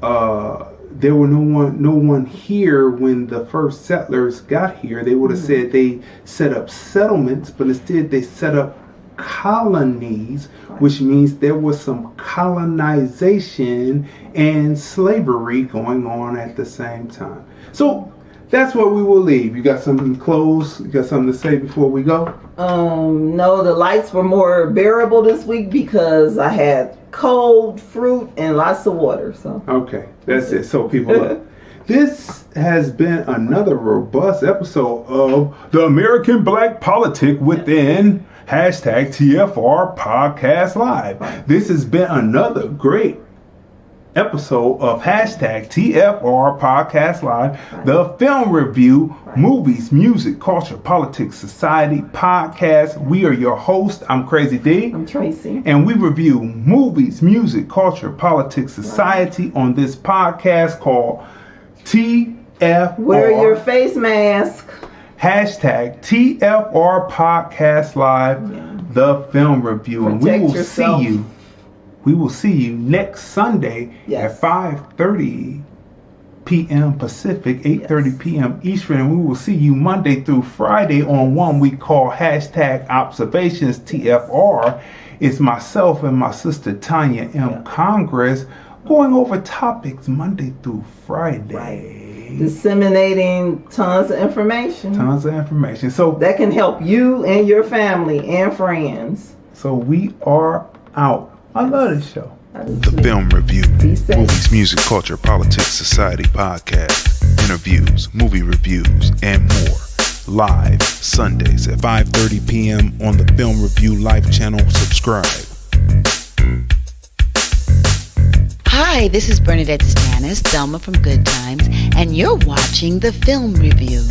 there were no one here when the first settlers got here, they would have said they set up settlements, but instead they set up colonies, which means there was some colonization and slavery going on at the same time. So that's what we will leave. You got something to close? You got something to say before we go? No, the lights were more bearable this week because I had cold fruit and lots of water. So okay, that's it. So people, look, this has been another robust episode of the American Black Politic within #TFR Podcast Live. This has been another great episode of hashtag TFR Podcast Live, the film review, movies, music, culture, politics, society podcast. We are your hosts. I'm Crazy D. I'm Tracy. And we review movies, music, culture, politics, society on this podcast called TFR. Wear your face mask. Hashtag TFR Podcast Live, the film review. Protect and we will yourself. see you. We will see you next Sunday at 5:30 p.m. Pacific, 8:30 p.m. Eastern. And we will see you Monday through Friday on one we call hashtag Observations TFR. It's myself and my sister Tanya M. Congress going over topics Monday through Friday. Disseminating tons of information. So that can help you and your family and friends. So we are out. I love this show. The Film Review, movies, music, culture, politics, society podcast, interviews, movie reviews, and more. Live Sundays at 5:30 p.m. on the Film Review Live channel. Subscribe. Hi, this is Bernadette Stannis, Thelma from Good Times, and you're watching the Film Review.